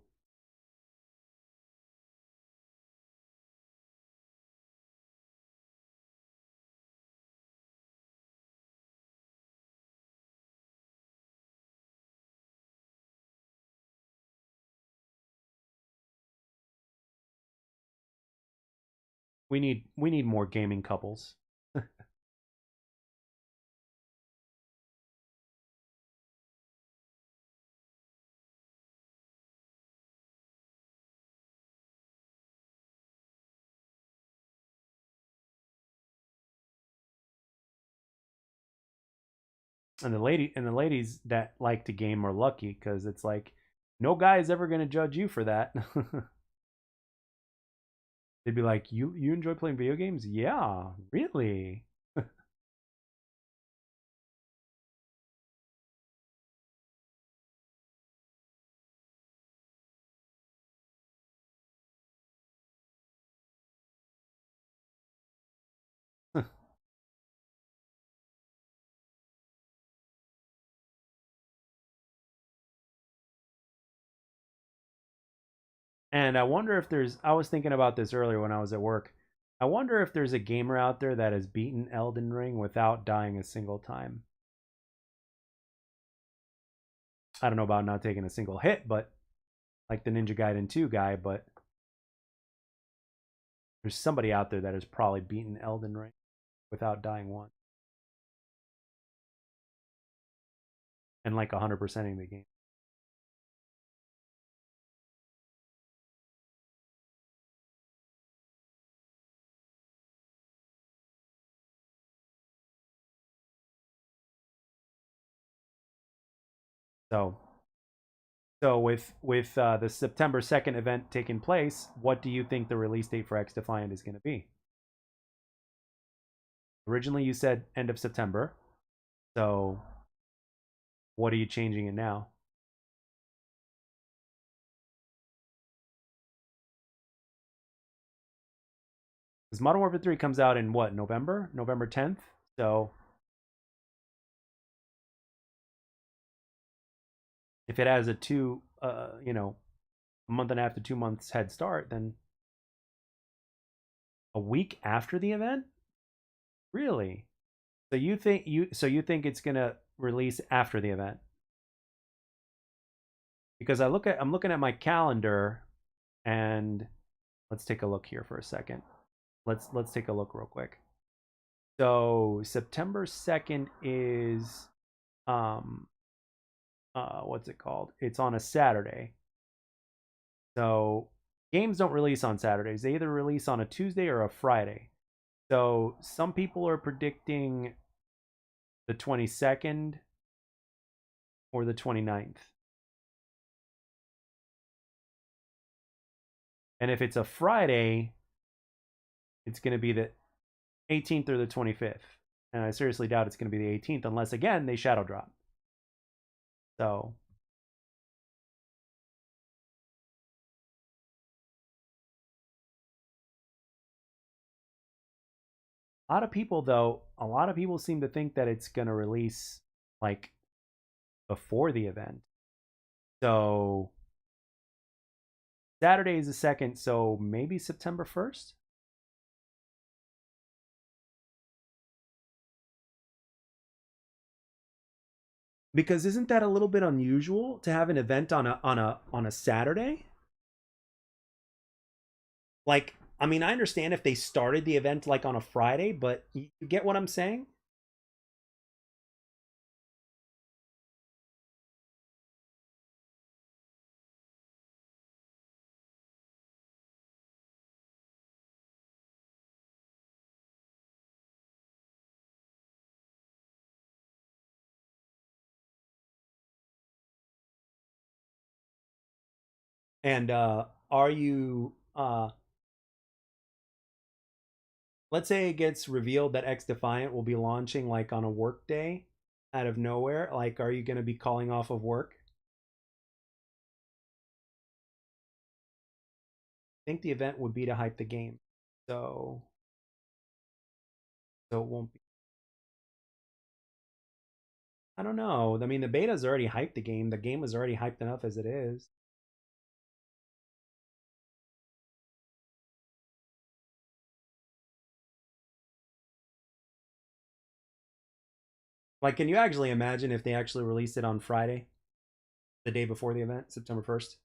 we need more gaming couples. And the ladies that like to game are lucky, because it's like no guy is ever going to judge you for that. They'd be like, you enjoy playing video games? Yeah, really? And I wonder if there's, I was thinking about this earlier when I was at work. I wonder if there's a gamer out there that has beaten Elden Ring without dying a single time. I don't know about not taking a single hit, but like the Ninja Gaiden 2 guy, but there's somebody out there that has probably beaten Elden Ring without dying once, and like 100%ing the game. So, so with the September 2nd event taking place, what do you think the release date for XDefiant is going to be? Originally, you said end of September. So, what are you changing it now? Because Modern Warfare 3 comes out in what, November? November 10th? So if it has a a month and a half to 2 months head start, then a week after the event? Really? So you think it's gonna release after the event? Because I'm looking at my calendar, and let's take a look here for a second. Let's take a look real quick. So September 2nd is um what's it called? It's on a Saturday. So games don't release on Saturdays. They either release on a Tuesday or a Friday. So some people are predicting the 22nd or the 29th. And if it's a Friday, it's going to be the 18th or the 25th. And I seriously doubt it's going to be the 18th unless, again, they shadow drop. So a lot of people, though, a lot of people seem to think that it's going to release like before the event. So Saturday is the second, so maybe September 1st. Because isn't that a little bit unusual to have an event on a Saturday? Like, I mean, I understand if they started the event like on a Friday, but you get what I'm saying? And are you let's say it gets revealed that XDefiant will be launching like on a work day out of nowhere, like are you going to be calling off of work? I think the event would be to hype the game. So so it won't be. I don't know. I mean, the beta's already hyped the game. The game was already hyped enough as it is. Like, can you actually imagine if they actually released it on Friday, the day before the event, September 1st?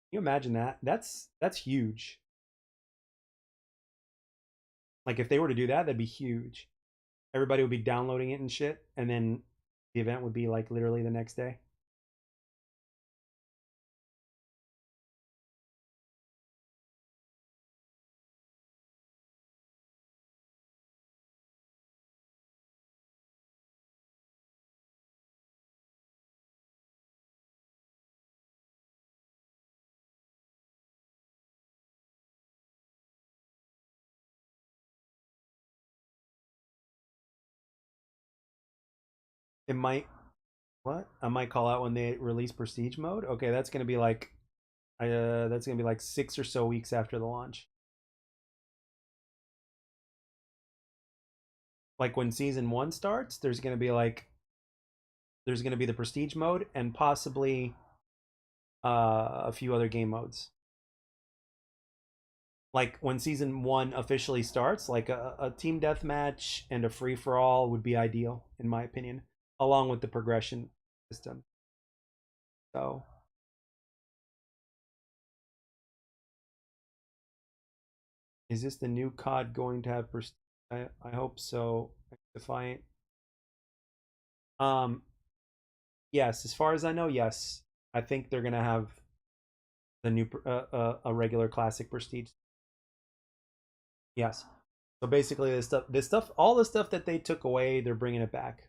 Can you imagine that? That's huge. Like if they were to do that, that'd be huge. Everybody would be downloading it and shit, and then the event would be like literally the next day. It might what? I might call out when they release Prestige mode. Okay, that's gonna be like 6 or so weeks after the launch. Like when season 1 starts, there's gonna be the Prestige mode and possibly a few other game modes. Like when season 1 officially starts, like a team deathmatch and a free for all would be ideal, in my opinion, along with the progression system. So, is this the new COD going to have? I hope so. Defiant. Um, yes, as far as I know, yes. I think they're gonna have the new a regular classic prestige. Yes. So basically, all the stuff that they took away, they're bringing it back.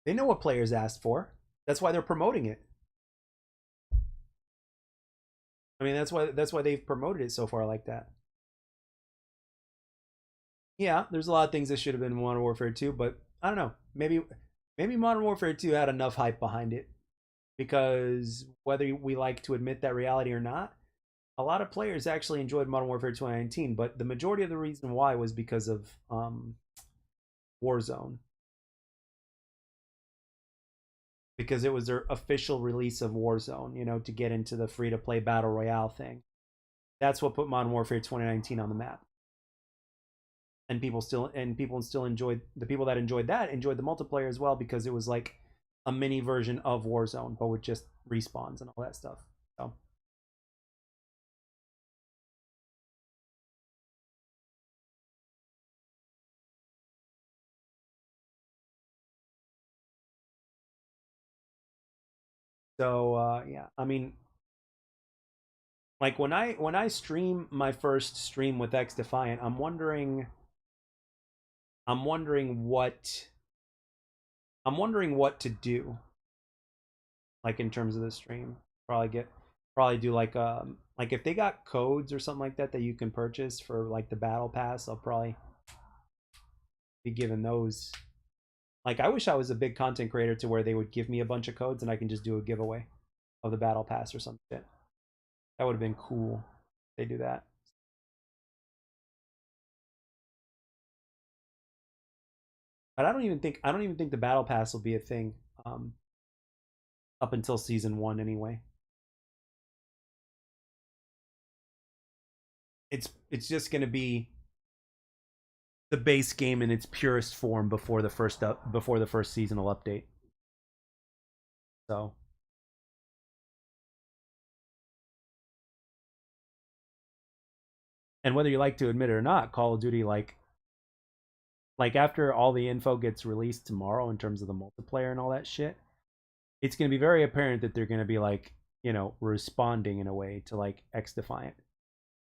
They know what players asked for. That's why they're promoting it. I mean, that's why they've promoted it so far like that. Yeah, there's a lot of things that should have been Modern Warfare 2, but I don't know. Maybe Modern Warfare 2 had enough hype behind it because whether we like to admit that reality or not, a lot of players actually enjoyed Modern Warfare 2019, but the majority of the reason why was because of Warzone, because it was their official release of Warzone, to get into the free to play battle royale thing. That's what put Modern Warfare 2019 on the map. And people still enjoyed, the people that enjoyed the multiplayer as well, because it was like a mini version of Warzone but with just respawns and all that stuff. So yeah, I mean, like when I stream my first stream with XDefiant, I'm wondering I'm wondering what I'm wondering what to do, like in terms of the stream. Probably do like if they got codes or something like that that you can purchase for like the battle pass, I'll probably be given those. Like I wish I was a big content creator to where they would give me a bunch of codes and I can just do a giveaway of the battle pass or some shit. That would have been cool. If they do that. But I don't even think the battle pass will be a thing um, up until season 1 anyway. It's just going to be the base game in its purest form before the first seasonal update. So, and whether you like to admit it or not, Call of Duty like after all the info gets released tomorrow in terms of the multiplayer and all that shit, it's going to be very apparent that they're going to be like, responding in a way to like XDefiant,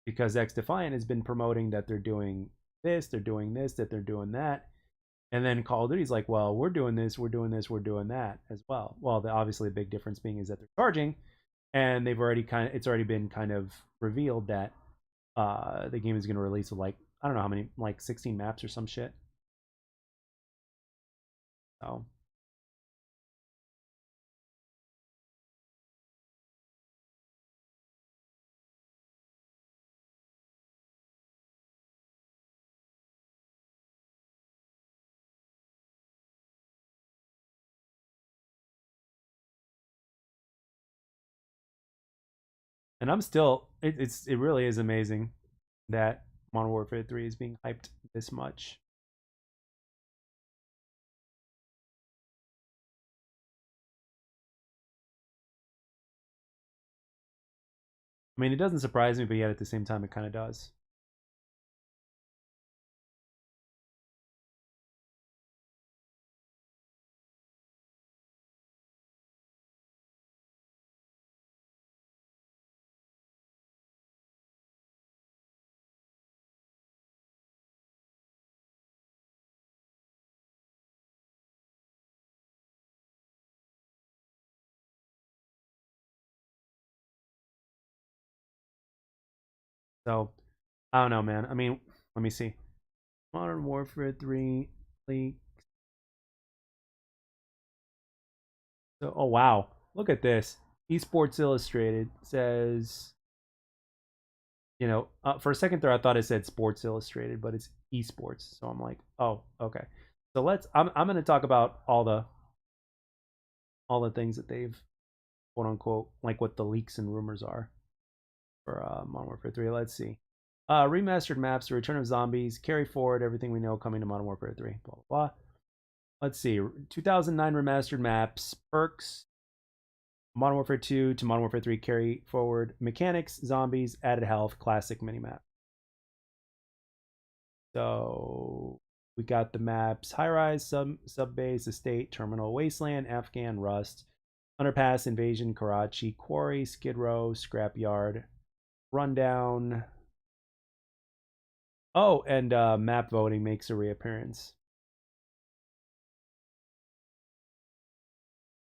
because XDefiant has been promoting that they're doing this, they're doing this, that they're doing that. And then Call of Duty's like, well, we're doing this, we're doing this, we're doing that as well. Well, obviously the big difference being is that they're charging, and it's already been kind of revealed that the game is going to release with like, I don't know how many, like 16 maps or some shit. So, and I'm still, it really is amazing that Modern Warfare 3 is being hyped this much. I mean, it doesn't surprise me, but yet at the same time, it kind of does. So, I don't know, man. I mean, let me see. Modern Warfare 3 leak. So, oh wow, look at this. Esports Illustrated says, for a second there I thought it said Sports Illustrated, but it's esports. So I'm like, oh, okay. So I'm going to talk about all the things that they've quote unquote, like what the leaks and rumors are for Modern Warfare 3. Let's see. Remastered maps, the return of zombies, carry forward everything we know coming to Modern Warfare 3. Blah blah blah. Let's see. 2009 remastered maps, perks, Modern Warfare 2 to Modern Warfare 3 carry forward mechanics, zombies, added health, classic minimap. So we got the maps: high rise, sub base, estate, terminal, wasteland, Afghan, rust, underpass, invasion, Karachi, quarry, skid row, scrapyard, rundown. Oh, and map voting makes a reappearance.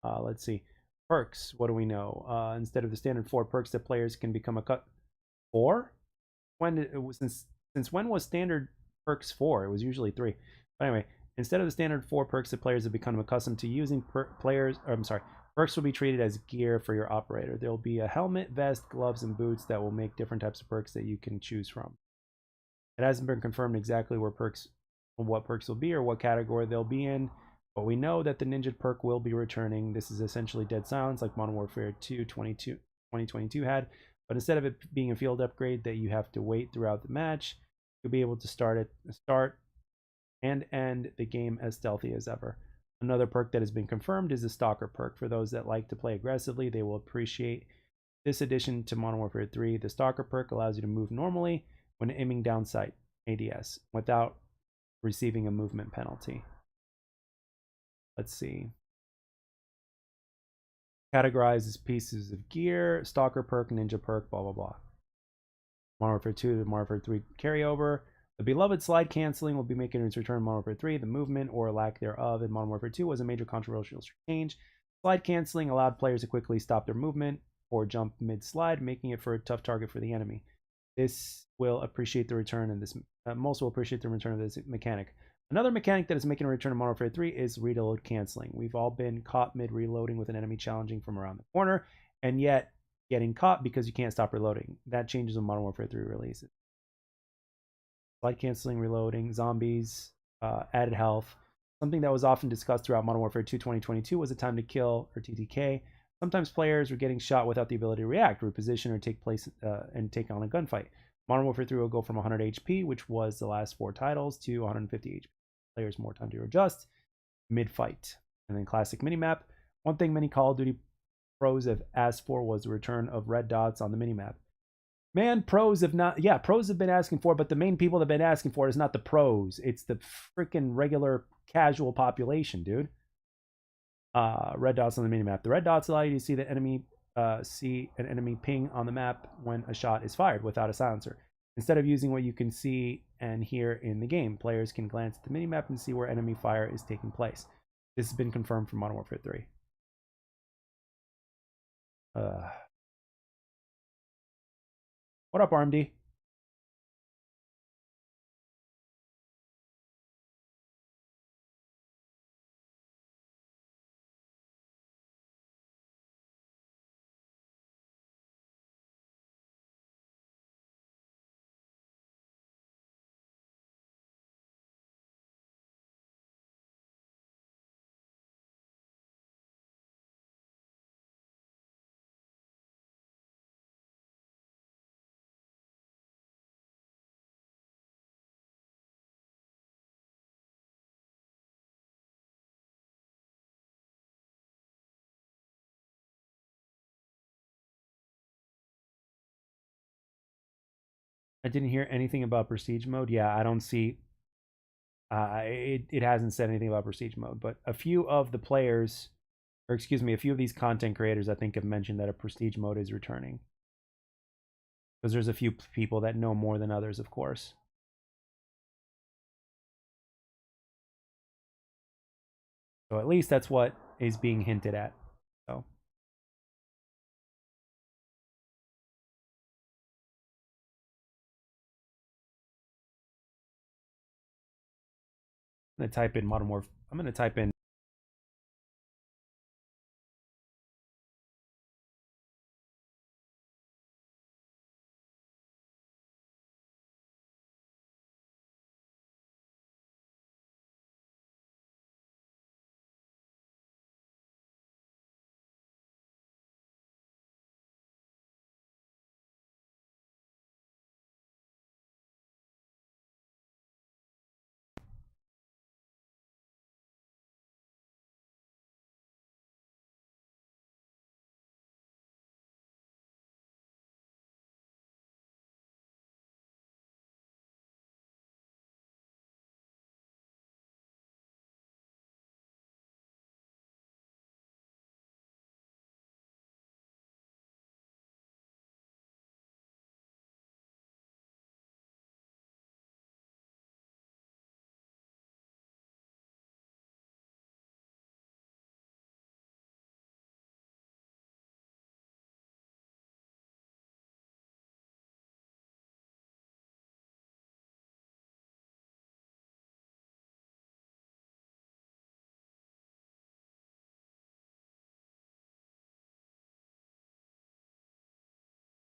Let's see. Perks. What do we know? Instead of the standard 4 perks that players can become a cut 4. Since when was standard perks 4? It was usually 3. But anyway, instead of the standard 4 perks that players have become accustomed to using, perks will be treated as gear for your operator. There will be a helmet, vest, gloves, and boots that will make different types of perks that you can choose from. It hasn't been confirmed exactly what perks will be or what category they'll be in, but we know that the Ninja perk will be returning. This is essentially dead silence like Modern Warfare 2 2022 had, but instead of it being a field upgrade that you have to wait throughout the match, you'll be able to start and end the game as stealthy as ever. Another perk that has been confirmed is the Stalker perk. For those that like to play aggressively, they will appreciate this addition to Modern Warfare 3. The Stalker perk allows you to move normally when aiming down sight, ADS, without receiving a movement penalty. Let's see. Categorized as pieces of gear, Stalker perk, Ninja perk, blah, blah, blah. Modern Warfare 2 to Modern Warfare 3 carryover. The beloved slide canceling will be making its return in Modern Warfare 3. The movement or lack thereof in Modern Warfare 2 was a major controversial change. Slide canceling allowed players to quickly stop their movement or jump mid-slide, making it for a tough target for the enemy. This will appreciate the return of this. Most will appreciate the return of this mechanic. Another mechanic that is making a return in Modern Warfare 3 is reload canceling. We've all been caught mid-reloading with an enemy challenging from around the corner, and yet getting caught because you can't stop reloading. That changes when Modern Warfare 3 releases. Slide canceling, reloading, zombies, added health. Something that was often discussed throughout Modern Warfare 2 2022 was a time to kill, or TTK. Sometimes players were getting shot without the ability to react, reposition, or take place and take on a gunfight. Modern Warfare 3 will go from 100 HP, which was the last 4 titles, to 150 HP. Players more time to adjust mid-fight. And then classic minimap. One thing many Call of Duty pros have asked for was the return of red dots on the minimap. Man, pros have not. Yeah, pros have been asking for, but the main people that have been asking for it is not the pros. It's the freaking regular casual population, dude. Red dots on the minimap. The red dots allow you to see the enemy see an enemy ping on the map when a shot is fired without a silencer. Instead of using what you can see and hear in the game, players can glance at the minimap and see where enemy fire is taking place. This has been confirmed from Modern Warfare 3. What up, RMD? I didn't hear anything about prestige mode. Yeah, I don't see. It hasn't said anything about prestige mode, but a few of the players, or excuse me, a few of these content creators, I think, have mentioned that a prestige mode is returning. Because there's a few people that know more than others, of course. So at least that's what is being hinted at. So. I'm going to type in Modern Warfare. I'm going to type in.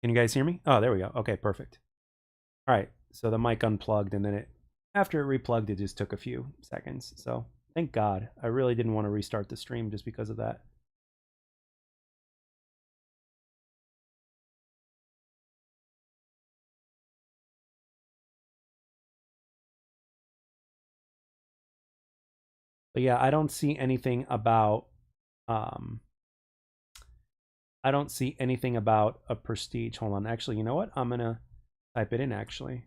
Can you guys hear me? Oh, there we go. Okay, perfect. All right. So the mic unplugged, and then after it replugged, it just took a few seconds. So thank God. I really didn't want to restart the stream just because of that. But yeah, I don't see anything about I don't see anything about a prestige. Hold on. Actually, you know what? I'm going to type it in actually.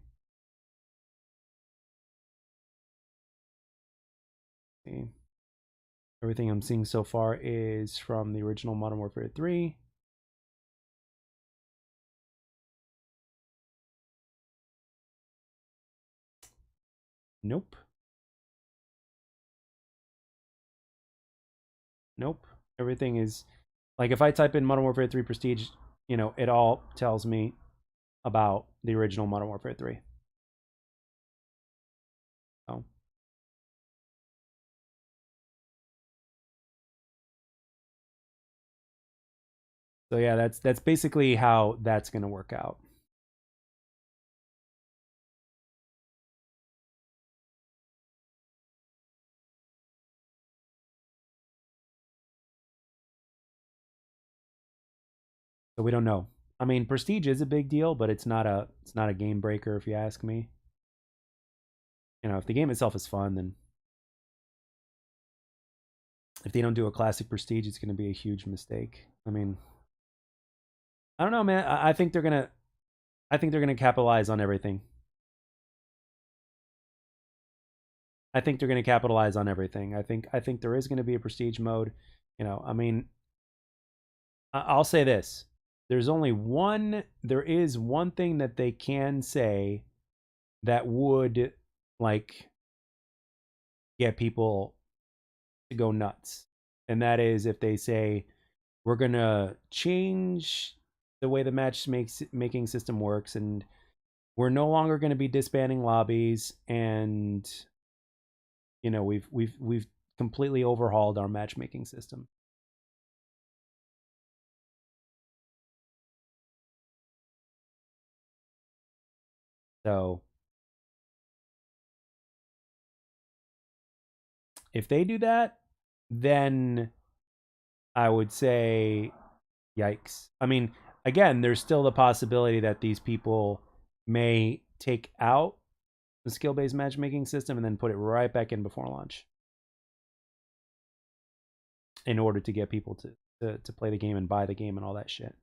See. Everything I'm seeing so far is from the original Modern Warfare 3. Nope. Nope. Everything is like if I type in Modern Warfare 3 Prestige, you know, it all tells me about the original Modern Warfare 3. So, so yeah, that's basically how that's going to work out. So we don't know. I mean, Prestige is a big deal, but it's not a game breaker if you ask me. You know, if the game itself is fun, then if they don't do a classic Prestige, it's going to be a huge mistake. I mean, I don't know, man. I think they're gonna capitalize on everything. I think they're gonna capitalize on everything. I think there is gonna be a Prestige mode. You know, I mean, I'll say this: there is one thing that they can say that would like get people to go nuts, and that is if they say we're gonna change the way the making system works, and we're no longer going to be disbanding lobbies, and you know we've completely overhauled our matchmaking system. So if they do that, then I would say yikes. I mean, again, there's still the possibility that these people may take out the skill-based matchmaking system and then put it right back in before launch in order to get people to play the game and buy the game and all that shit.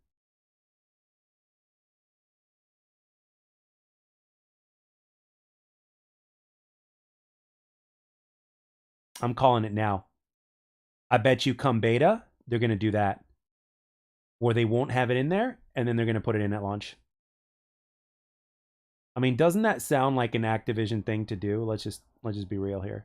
I'm calling it now. I bet you come beta, they're going to do that. Or they won't have it in there, and then they're going to put it in at launch. I mean, doesn't that sound like an Activision thing to do? Let's just be real here.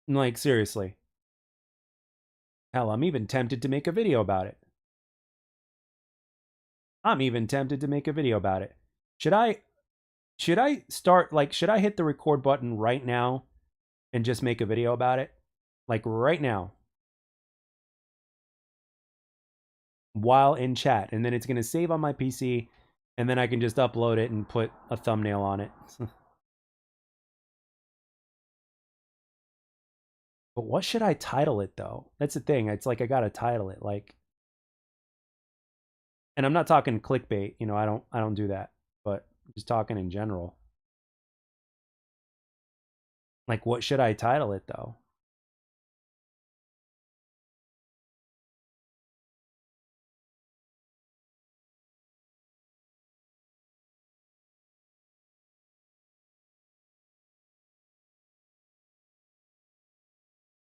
Like, seriously. Hell, I'm even tempted to make a video about it. Should I start like should I hit the record button right now and just make a video about it? Like right now. While in chat, and then it's going to save on my PC, and then I can just upload it and put a thumbnail on it. But what should I title it though? That's the thing. It's like I got to title it like, and I'm not talking clickbait, you know, I don't do that, but just talking in general. Like what should I title it though?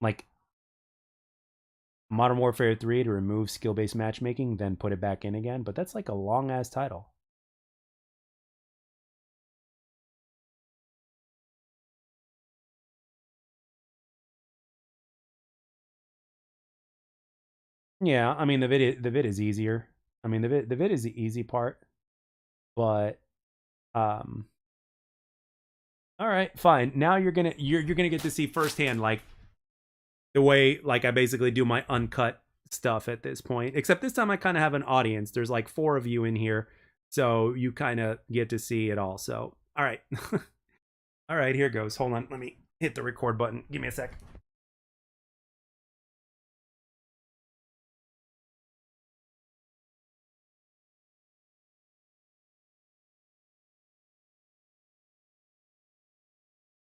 Like Modern Warfare 3 to remove skill-based matchmaking, then put it back in again, but that's like a long ass title. Yeah, I mean the vid is easier. I mean the vid is the easy part, but um all right, fine. Now you're gonna get to see firsthand like the way like I basically do my uncut stuff at this point. Except this time I kind of have an audience. There's like 4 of you in here, so you kind of get to see it all. So all right, all right, here goes. Hold on, let me hit the record button. Give me a sec.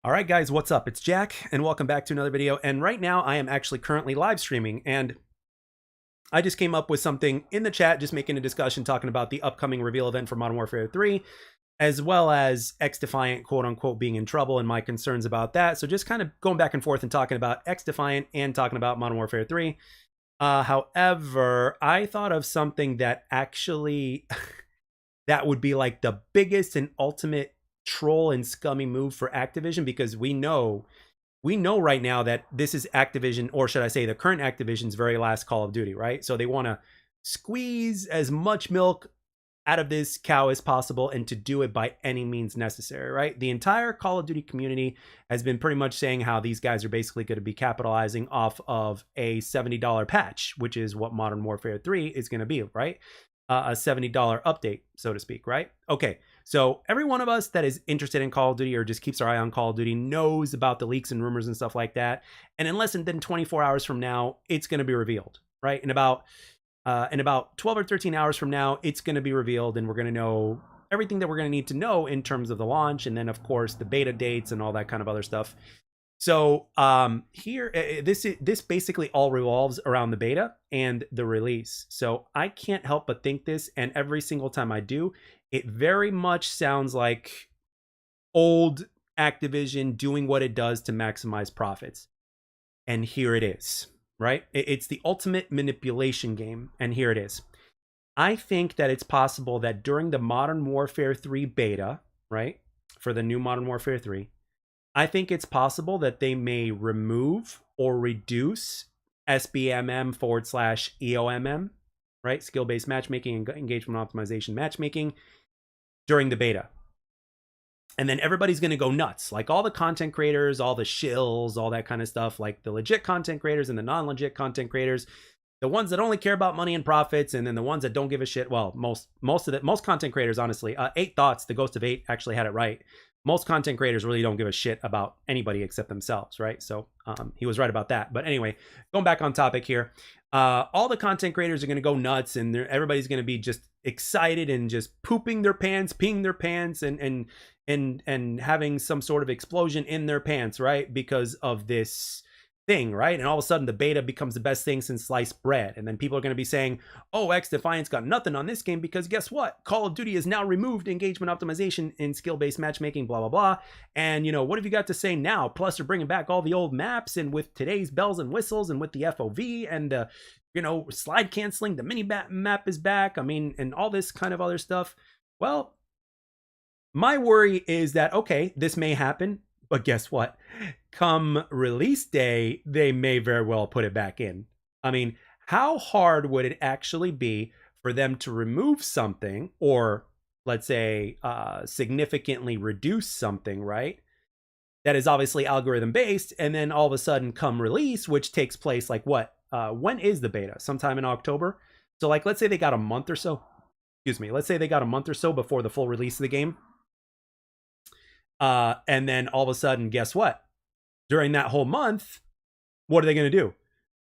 All right, guys, what's up? It's Jack, and welcome back to another video. And right now, I am actually currently live streaming, and I just came up with something in the chat, just making a discussion talking about the upcoming reveal event for Modern Warfare 3. as well as XDefiant, quote unquote, being in trouble and my concerns about that. So just kind of going back and forth and talking about XDefiant and talking about Modern Warfare 3. However, I thought of something that actually that would be like the biggest and ultimate troll and scummy move for Activision, because we know right now that this is Activision, or should I say the current Activision's very last Call of Duty, right? So they want to squeeze as much milk out of this cow as possible, and to do it by any means necessary, right? The entire Call of Duty community has been pretty much saying how these guys are basically going to be capitalizing off of a $70 patch, which is what Modern Warfare 3 is going to be, right? A $70 update, so to speak, right? Okay, so every one of us that is interested in Call of Duty or just keeps our eye on Call of Duty knows about the leaks and rumors and stuff like that. And in less than 24 hours from now, it's going to be revealed, right? In about 12 or 13 hours from now, it's going to be revealed, and we're going to know everything that we're going to need to know in terms of the launch, and then of course the beta dates and all that kind of other stuff. So here, this basically all revolves around the beta and the release. So I can't help but think this, and every single time I do, it very much sounds like old Activision doing what it does to maximize profits. And here it is, right? It's the ultimate manipulation game, and here it is. I think that it's possible that during the Modern Warfare 3 beta, right, for the new Modern Warfare 3, I think it's possible that they may remove or reduce SBMM/EOMM, right? Skill-based matchmaking and engagement optimization matchmaking during the beta. And then everybody's going to go nuts. Like all the content creators, all the shills, all that kind of stuff, like the legit content creators and the non-legit content creators, the ones that only care about money and profits, and then the ones that don't give a shit. Well, most content creators, honestly. 8 Thoughts, the Ghost of 8, actually had it right. Most content creators really don't give a shit about anybody except themselves, right? So he was right about that. But anyway, going back on topic here, all the content creators are going to go nuts, and everybody's going to be just excited and just pooping their pants, peeing their pants, and having some sort of explosion in their pants, right? Because of this thing, right? And all of a sudden the beta becomes the best thing since sliced bread, and then people are going to be saying, oh, XDefiant's got nothing on this game because guess what, Call of Duty has now removed engagement optimization in skill-based matchmaking, blah blah blah. And you know, what have you got to say now? Plus they're bringing back all the old maps, and with today's bells and whistles, and with the FOV and the slide canceling, the mini map is back, I mean, and all this kind of other stuff. Well, my worry is that, okay, this may happen, but guess what? Come release day, they may very well put it back in. I mean, how hard would it actually be for them to remove something, or let's say significantly reduce something, right? That is obviously algorithm based, and then all of a sudden come release, which takes place like what? When is the beta? Sometime in October. So like, let's say they got a month or so. Excuse me. Let's say they got a month or so before the full release of the game. And then all of a sudden, guess what? During that whole month, what are they going to do?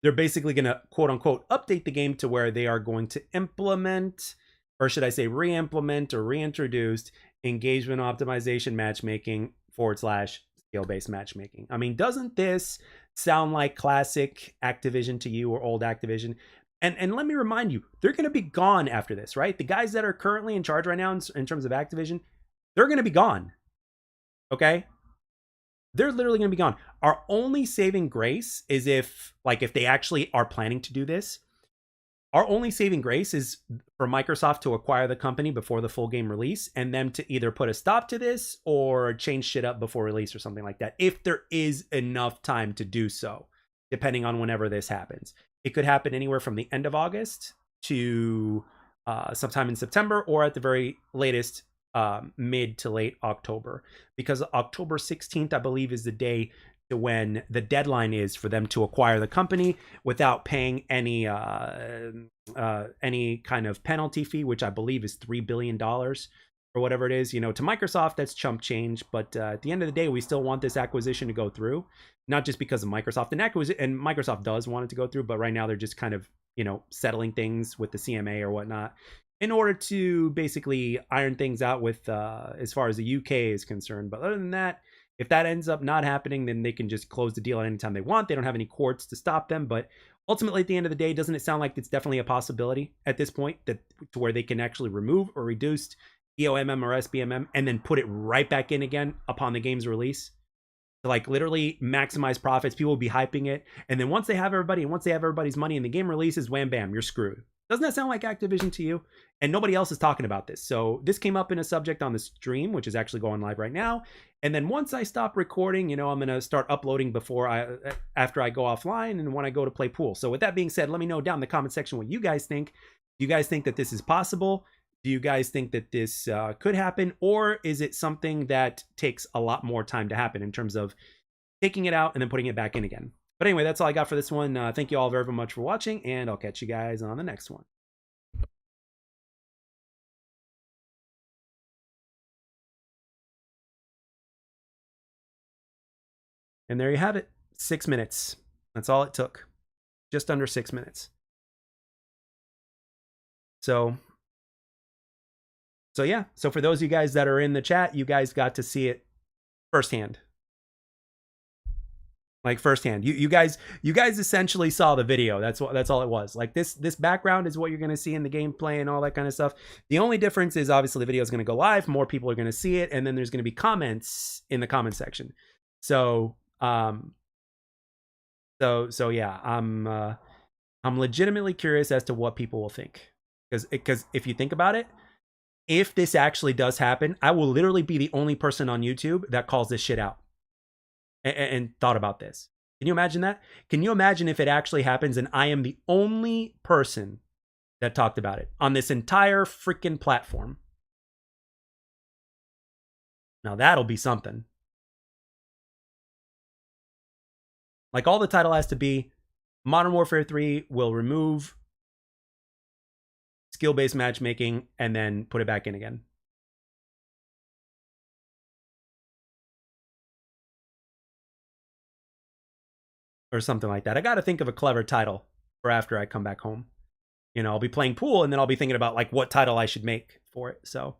They're basically going to, quote unquote, update the game to where they are going to implement, or should I say re-implement or reintroduce engagement optimization matchmaking / skill-based matchmaking. I mean, doesn't this sound like classic Activision to you, or old Activision? And let me remind you, they're going to be gone after this, right? The guys that are currently in charge right now in terms of Activision, they're going to be gone. Okay? They're literally going to be gone. Our only saving grace is if they actually are planning to do this, our only saving grace is for Microsoft to acquire the company before the full game release, and them to either put a stop to this or change shit up before release or something like that, if there is enough time to do so, depending on whenever this happens. It could happen anywhere from the end of August to sometime in September, or at the very latest, mid to late October, because October 16th, I believe, is the day to when the deadline is for them to acquire the company without paying any kind of penalty fee, which I believe is $3 billion or whatever it is. To Microsoft, that's chump change, but at the end of the day, we still want this acquisition to go through, not just because of Microsoft. And Microsoft does want it to go through, but right now they're just kind of settling things with the CMA or whatnot, in order to basically iron things out with as far as the UK is concerned. But other than that, if that ends up not happening, then they can just close the deal at any time they want. They don't have any courts to stop them. But ultimately, at the end of the day, doesn't it sound like it's definitely a possibility at this point, that to where they can actually remove or reduce EOMM or SBMM, and then put it right back in again upon the game's release to like literally maximize profits. People will be hyping it, and then once they have everybody's money and the game releases, wham bam, you're screwed. Doesn't that sound like Activision to you? And nobody else is talking about this. So this came up in a subject on the stream, which is actually going live right now. And then once I stop recording, I'm going to start uploading after I go offline and when I go to play pool. So with that being said, let me know down in the comment section what you guys think. Do you guys think that this is possible? Do you guys think that this could happen? Or is it something that takes a lot more time to happen in terms of taking it out and then putting it back in again? But anyway, that's all I got for this one. Thank you all very much for watching, and I'll catch you guys on the next one. And there you have it. 6 minutes. That's all it took. Just under 6 minutes. So yeah. So for those of you guys that are in the chat, you guys got to see it firsthand. Like firsthand. You guys essentially saw the video. That's all it was. Like this background is what you're gonna see in the gameplay and all that kind of stuff. The only difference is obviously the video is gonna go live, more people are gonna see it, and then there's gonna be comments in the comment section. So yeah, I'm legitimately curious as to what people will think. Because if you think about it, if this actually does happen, I will literally be the only person on YouTube that calls this shit out and thought about this. Can you imagine that? Can you imagine if it actually happens and I am the only person that talked about it on this entire freaking platform? Now that'll be something. Like all the title has to be Modern Warfare 3 will remove skill-based matchmaking and then put it back in again. Or something like that. I got to think of a clever title for after I come back home. I'll be playing pool and then I'll be thinking about like what title I should make for it. So,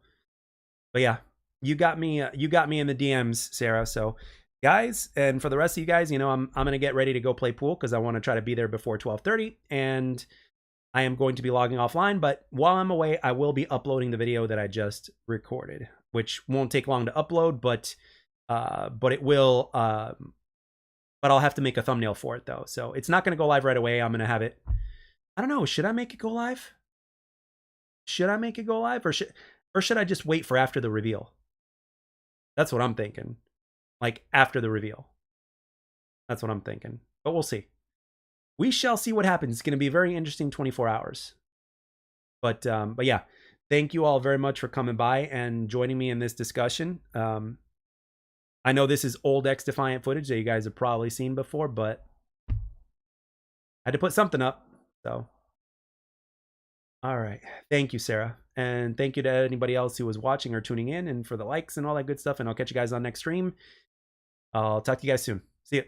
but yeah, you got me in the DMs, Sarah. So guys, and for the rest of you guys, I'm going to get ready to go play pool because I want to try to be there before 12:30, and I am going to be logging offline, but while I'm away, I will be uploading the video that I just recorded, which won't take long to upload, but it will, but I'll have to make a thumbnail for it though. So it's not going to go live right away. I'm going to have it. I don't know. Should I make it go live? Should I make it go live or should I just wait for after the reveal? That's what I'm thinking. Like after the reveal. That's what I'm thinking, but we'll see. We shall see what happens. It's going to be a very interesting 24 hours. But yeah, thank you all very much for coming by and joining me in this discussion. I know this is old XDefiant footage that you guys have probably seen before, but I had to put something up. So, all right. Thank you, Sarah. And thank you to anybody else who was watching or tuning in and for the likes and all that good stuff. And I'll catch you guys on next stream. I'll talk to you guys soon. See ya.